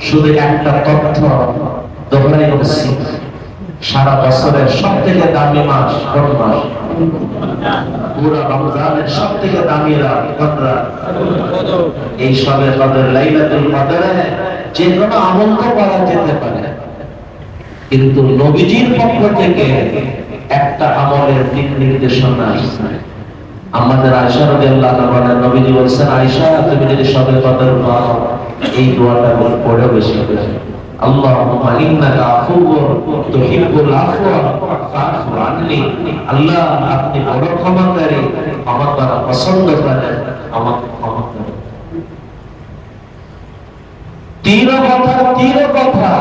শুধু একটা তথ্য দোহরাই করছি। সারা বছরের সব থেকে দামি মাস কোন মাস? পুরো রমজানের সব থেকে দামি রাত কোন রাত? এই সবে কদর, লাইলাতুল কদরে যে কোনো আমল তো করা যেতে পারে, কিন্তু নবীজির পক্ষ থেকে একটা আমলের দিক নির্দেশনা আসছে। আমাদের আয়েশা রাদিয়াল্লাহু আনহা, নবীজি বলেছেন, আয়েশা তুমি যদি সবে কদর পাও, এই দোয়াটা পড়ো বেশি করে, আল্লাহুম্মা ইন্নাকা আফুউন তুহিব্বুল আফওয়া ফাআফু আননি। আল্লাহ আপনি বড় ক্ষমাকারী, আমার দ্বারা পছন্দ করেন, আমাকে ক্ষমা করুন। তীর কথা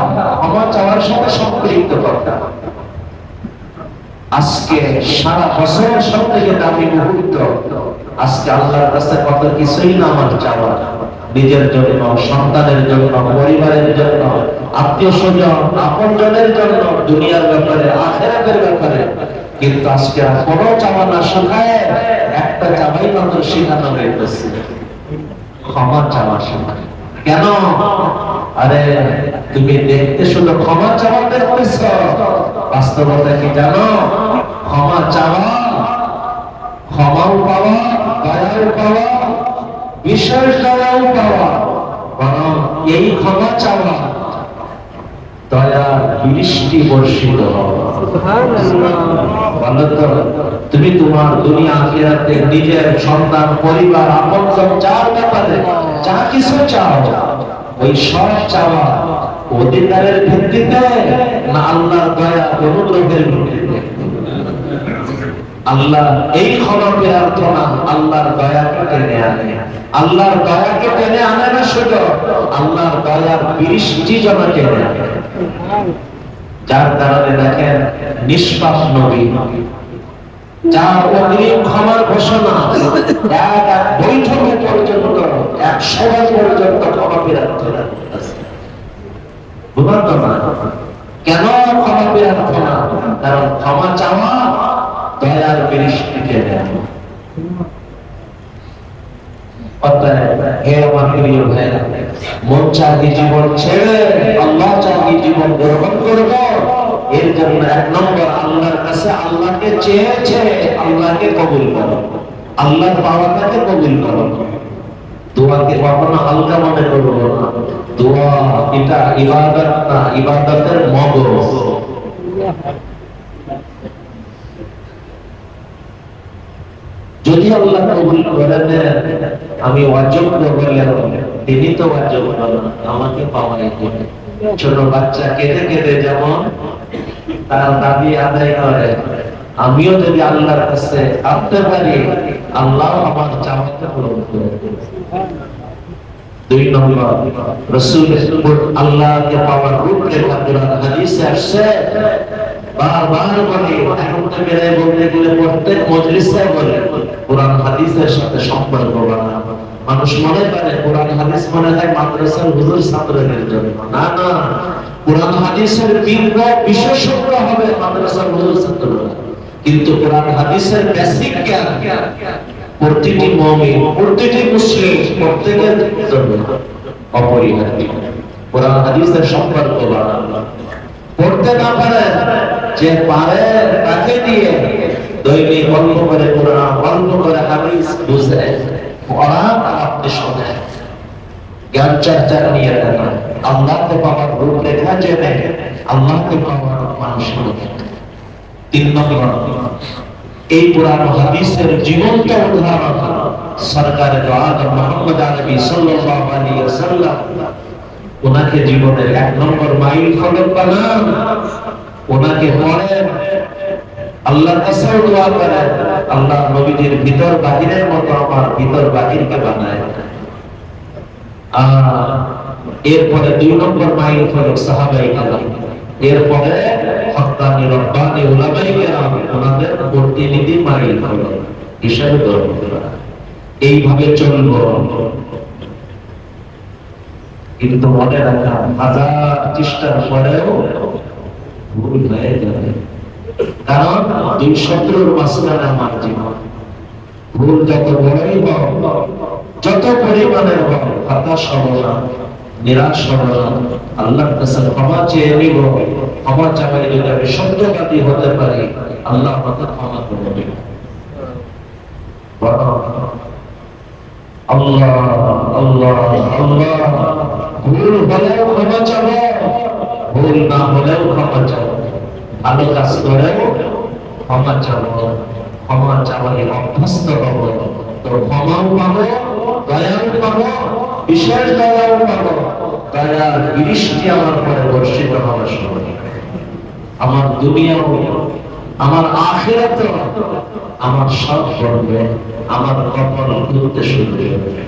ক্ষমা চাওয়ার সাথে সম্পৃক্ত কথা। আজকে সারা বছরের সব থেকে দামি মুহূর্ত, আজকে আল্লাহর কাছে কত কিছুই না আমার চাওয়া, নিজের জন্য, সন্তানের জন্য, পরিবারের জন্য, আত্মীয় স্বজন, আপনজনের জন্য, দুনিয়ার ব্যাপারে, আখিরাতের ব্যাপারে, কিন্তু আজকে কোনো চাওয়া না শেখায়, একটা চাওয়াই মাত্র শেখানো হয়েছে, ক্ষমা চাওয়া শেখায়। কেন? আরে তুমি দেখতে শুধু ক্ষমা চাওয়া দেখতেছ, বাস্তবতা কি জানো? ক্ষমা চাওয়া, ক্ষমাও পাওয়া, দয়াও পাওয়া, বিশেষ দয়াও পাওয়া, বরং এই ক্ষমা চাওয়া দয়া বৃষ্টি বর্ষিত হওয়া। তুমি তোমার দুনিয়া আখিরাতে নিজের সন্তান, পরিবার, আপনজন, যার ব্যাপারে যা কিছু চাও, ওই সব চাওয়া অধিকারের ভিত্তিতে না আল্লাহর দয়া অনুগ্রহের ভিত্তিতে? আল্লাহ এই ক্ষমা প্রার্থনা আল্লাহর দয়াকে টেনে আনে, আল্লাহর দয়াকে টেনে আনে না, শুধু আল্লাহর দয়ার বৃষ্টি জমা টেনে আনে। যার কারণে দেখেন নিষ্পাপ নবী, যার অগ্রিম ক্ষমার ঘোষণা, এক বৈঠকে পর্যন্ত, এক সভা পর্যন্ত ক্ষমা প্রার্থনা করতেছে। বুঝতে পারছেন কেন ক্ষমা প্রার্থনা? কারণ ক্ষমা চাওয়া দয়ার বৃষ্টি টেনে আনে। হে আমার প্রিয় ভাইরা, মন চাহি জীবন ছেড়ে আল্লাহ চাহি জীবন গ্রহণ করব, এর জন্য এক নম্বর আল্লাহর কাছে আল্লাহকে চেয়েছে, আল্লাহকে কবুল করো, আল্লাহর পাওয়াটাকে কবুল করো। দোয়াকে কখনো হালকা মনে করবো না। দোয়া এটা ইবাদত না, ইবাদতের মগজ। যদি আল্লাহ কবুল করে দেন, আমি অযোগ্য বললেন, তিনি তো অযোগ্য না, আমাকে পাওয়াই দিবে। ছোট বাচ্চা কেঁদে কেঁদে যেমন তার দাবি আদায় করে, আমিও যদি আল্লাহর কাছে কাঁদতে পারি, আল্লাহ আমার চাওয়াকে পূরণ করে দেবে। দুই নম্বর, রাসূল আল্লাহকে পাওয়ার রূপরেখা কোরআন হাদিসে আসছে, বারবার বলি, এখন তো বেড়ে বলতে গেলে প্রত্যেক মজলিসে বলে কোরআন হাদিসের সাথে সম্পর্ক বানানো। মানুষ মনে করে কোরআন হাদিস মনে হয় মাদ্রাসার হুজুর ছাত্রদের জন্য। না না, কোরআন হাদিসের বিজ্ঞ বিশেষজ্ঞ হবে মাদ্রাসার হুজুর ছাত্ররা, কিন্তু কোরআন হাদিসের বেসিক জ্ঞান প্রতিটি মুমিন, প্রতিটি মুসলিম, প্রত্যেকের জন্য অপরিহার্য। কোরআন হাদিসের সম্পর্ক বানানো। পড়তে না পারে, যে পারে তাকে দিয়ে দৈনিক অল্প করে কোরআন, অল্প করে হাদিস বুঝে পড়া, আপনি শোনেন, জ্ঞান চর্চা নিয়ে দেন, আল্লাহকে পাওয়ার রূপরেখা জেনে আল্লাহকে পাওয়ার মানুষের। 3 নম্বর, এই কোরআন হাদিসের জীবন্ত উদাহরণ সরকারে দো আলম মুহাম্মদ আরবি সাল্লাল্লাহু আলাইহি ওয়াসাল্লাম। ওনাকে জীবনের 1 নম্বর মাইল ফলক বানান, ওনাকে পড়েন, আল্লাহর কাছে দোয়া করেন, আল্লাহ নবীজির ভিতর বাহিরের মতো আমার ভিতর বাহিরকে বানায়। আর এরপরে 2 নম্বর মাইল ফলক সাহাবায়ে কেরাম, এরপরে হক্কানি রব্বানি উলামায়ে কেরাম, ওনাদের প্রতিনিধি মাইল ফলক হিসাবে গ্রহণ করা। এইভাবে চলবো। কিন্তু মনে রাখা, হাজার চেষ্টার পরেও ভুল হয়ে যাবে, কারণ 2 শত্রুর মাঝখানে আমার জীবন। ভুল যত বড়ই হোক, যত পরিমাণের হোক, হতাশ হব না, নিরাশ হব না, আল্লাহর কাছে ক্ষমা চেয়ে নিব। ক্ষমা চাইলে যদি আমি সত্যবাদী হতে পারি, আল্লাহ আমাকে ক্ষমা করবেন। আল্লাহ আল্লাহ আল্লাহ, ভুল হলেও ক্ষমা চাবো, ভুল না হলেও ক্ষমা চাবো, ভালো কাজ করেও ক্ষমা চাবো। ক্ষমা চাওয়াই অভ্যস্ত হব, তো ক্ষমাও পাবো, দয়াও পাবো, বিশেষ দয়াও পাবো। দয়ার বৃষ্টি আমার পরে বর্ষিত হওয়ার সময় আমার দুনিয়াও, আমার আখিরাত, আমার সব করবে, আমার কপাল খুলতে শুরু করবে।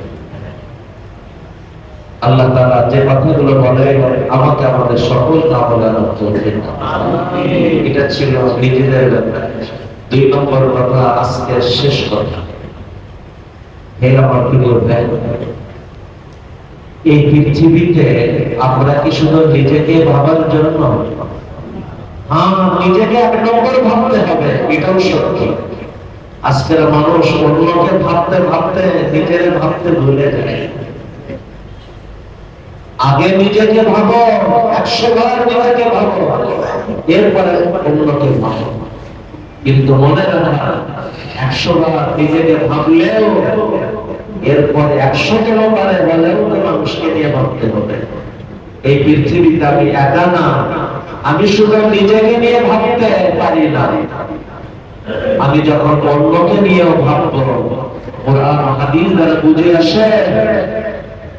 আল্লাহ তাআলা যে কথাগুলো বলে আমাকে আমাদের সকলকে আমলে আনতে দিন। এটা ছিল নিজেদের ব্যাপারে। 2 নম্বর কথা, আজকে শেষ কথা। হে আমার প্রিয় ভাই, এই পৃথিবীতে আমরা কি শুধু নিজেকে ভাবার জন্য? হ্যাঁ, নিজেকে 1 নম্বর ভাবতে হবে, এটাও সত্য। আজকের মানুষ অন্যকে ভাবতে ভাবতে নিজের ভাবতে ভুলে যায়। আগে নিজেকে ভাবো, 100 বার নিজেকে ভাবো, এরপরে অন্যকে ভাবো। কিন্তু মনে রাখা, 100 বার নিজেকে ভাবলেও এরপরে 100 বারে বলেও তো মানুষকে নিয়ে ভাবতে হবে। এই পৃথিবীতে আমি একা না, আমি শুধু নিজেকে নিয়ে ভাবতে পারি না, আমি যখন অন্যকে নিয়েও ভাববো, কোরআন হাদিস দ্বারা বুঝে আসে,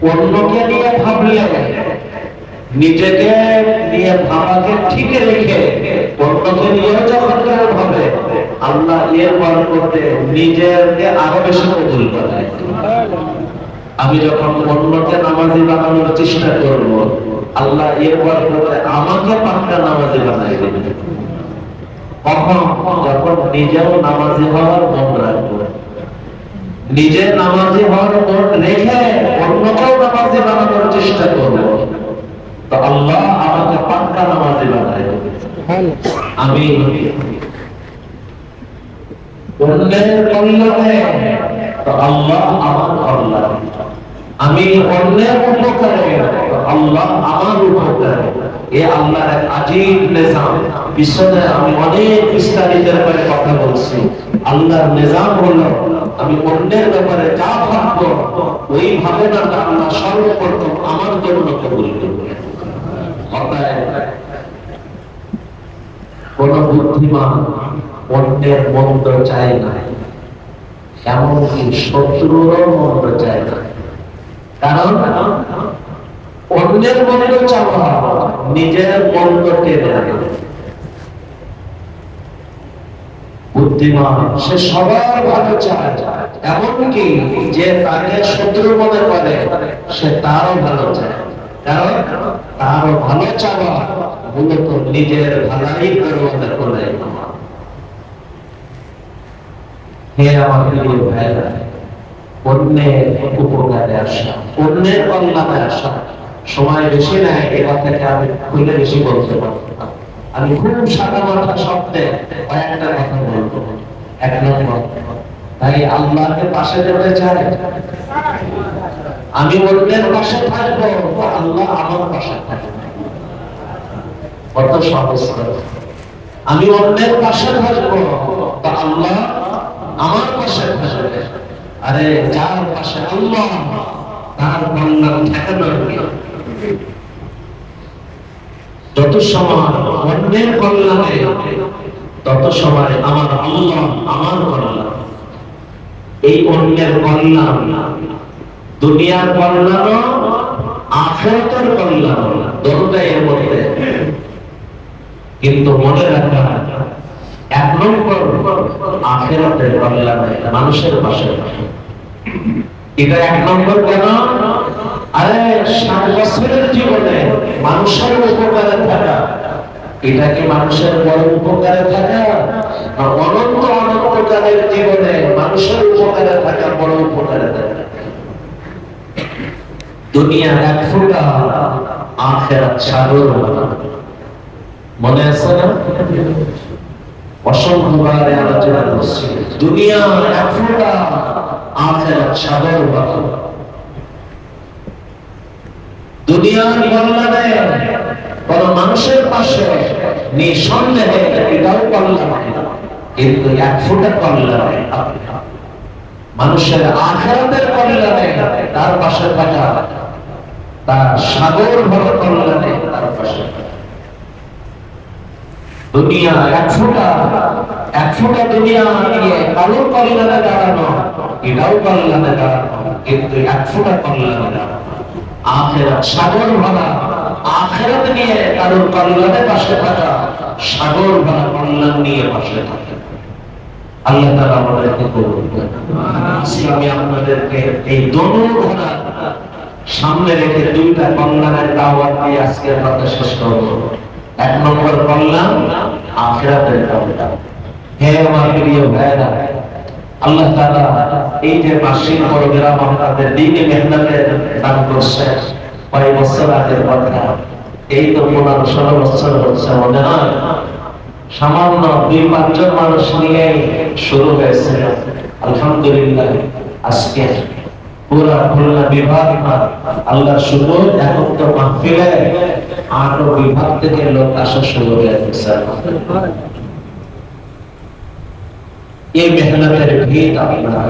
অন্যকে নিয়ে ভাবলে নিজেকে নিয়ে ভাবাকে ঠিক রেখে অন্যকে নিয়ে যখন ভাবে, আল্লাহ এর বরকতে নিজেকে আরো বেশি কবুল করে। আমি যখন অন্যকে নামাজি বানানোর চেষ্টা করব, আল্লাহ এর বরকতে আমাকে পাক্কা নামাজি বানাই দেবেন। কখন? যখন নিজেও নামাজি হওয়ার মন রাখবো, নিজে নামাজি হওয়ার মন রেখে অন্যকেও নামাজি বানানোর চেষ্টা করব, তো আল্লাহ আমাকে পাক্কা নামাজি বানাই দেবেন। আমি অন্যের কল্যাণে, তো আল্লাহ আমার কল্যাণ। আমি অন্যের উপকারে, আল্লাহ আমার উপকারে। এ আল্লাহর এক আজীব নিজাম। বিশ্বতে আমি অনেক বিস্তারিত করে কথা বলছি। আল্লাহর নিজাম হলো, আমি অন্যের ব্যাপারে যা ভাববো, ওই ভাবনাটা আল্লাহ সর্বপ্রথম আমার জন্য কবুল করবে। কোন বুদ্ধিমান অন্যের মন্দ চায় না, এমনকি শত্রুরও মন্দ চায় না। কারণ অন্যের মন্দ চাওয়া নিজের মন্দ টেনে আনে। বুদ্ধিমান সে সবার ভালো চায়, এমনকি যে তাকে শত্রু মনে করে সে তারও ভালো চায়। কারণ তার ভালো চাওয়া মূলত নিজের ভালাই করতে করে। হে আমার প্রিয় ভাইরা, অন্যের উপকারে আসা, অন্যের কল্যাণে আসা, সময় বেশি নাই, এটা থেকে আমি খুলে বেশি বলতে পারবো। আমি খুব সাদা মাথা শব্দে কয়েকটা কথা বলবো। এক নম্বর, তাই আল্লাহকে পাশে যেতে চাই, আমি অন্যের পাশে থাকবো, আল্লাহ আমার পাশে থাকবে। কত সহজ। আমি অন্যের পাশে থাকবো, তা আল্লাহ আমার পাশে থাকবে। আরে যার পাশে আল্লাহ, তার কল্যাণ ঠেকানোর নেই। যত সময় অন্যের কল্যাণে, তত সময় আমার আল্লাহ আমার কল্যাণ। এই অন্যের কল্যাণ দুনিয়ার কল্যাণ, আখিরাতের কল্যাণ, দুটোই এর মধ্যে। কিন্তু মনে রাখা, এক নম্বর আখিরাতের কল্যাণ মানুষের পাশে। এটা এক নম্বর। কেন? আরে 60 বছরের জীবনে মানুষের উপকারে থাকা, এটা কি মানুষের বড় উপকারে থাকা? অনন্ত অনন্তকালের জীবনে মানুষের উপকারে থাকা বড় উপকারে থাকা। দুনিয়া এক ফোঁটা, আখিরাত সাগর। মনে আছে না? অসংখ্যবার আলোচনা করছি। দুনিয়া এক ফোঁটা, আখিরাত সাগর। দুনিয়ার কল্যাণে কোন মানুষের পাশে নিঃসন্দেহে এটাও কল্যাণ, কিন্তু এক ফোঁটা কল্যাণে মানুষের আখিরাতের কল্যাণে তার পাশে থাকা, তার সাগর ভরা কল্যাণে তার পাশে থাকা। দুনিয়া এক ফোঁটা দুনিয়া নিয়ে কারোর কল্যাণে দাঁড়ানো, এটাও কল্যাণে দাঁড়ানো, কিন্তু এক ফোঁটা কল্যাণে দাঁড়ানো। আখিরাত সাগর ভরা, আখিরাত নিয়ে কারোর কল্যাণে পাশে থাকা, সাগর ভরা কল্যাণ নিয়ে পাশে থাকা। আল্লাহ তাআলা আমাদেরকে কবুল করুন। আমি আপনাদেরকে এই দোনো ঘোড়া সামনে রেখে দুইটা কল্যাণের দাওয়াত দিয়ে আজকে কথা শেষ করব। এক নম্বর কল্যাণ, আখিরাতের কল্যাণ। হে আমার প্রিয় ভাইরা, আল্লাহ তাআলা এই যে মাসিক প্রোগ্রাম আপনাদের দ্বীনে মেহনতের দান করছে, কয়েক বছর আগের কথা, এই তো 15-16 বছর হচ্ছে মনে হয়। সামান্য 2-5 জন মানুষ নিয়ে শুরু হয়েছে। আলহামদুলিল্লাহ আজকে পুরা খুলনা বিভাগ, আল্লাহর শুকর, একত্র মাহফিলে 8 বিভাগ থেকে লোক আসা শুরু হয়ে গেছে। এই মেহনতের ভিত আপনার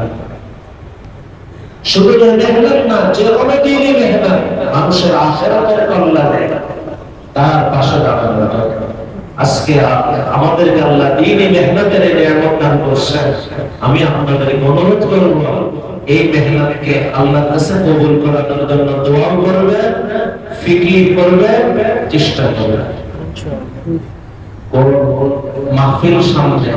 শুধু মেহনত না, যে কোনো দিনই মেহনত মানুষের আখিরাতের কল্যাণে তার পাশে দাঁড়ানো। আজকে আমাদেরকে আল্লাহ দ্বীনে মেহনতের নিয়ামত দান করছেন। আমি আপনাদের অনুরোধ করব, এই মেহনতকে আল্লাহর কাছে কবুল করার জন্য দোয়া করবে, ফিকির করবে, চেষ্টা করবে। মাহফিল সামনে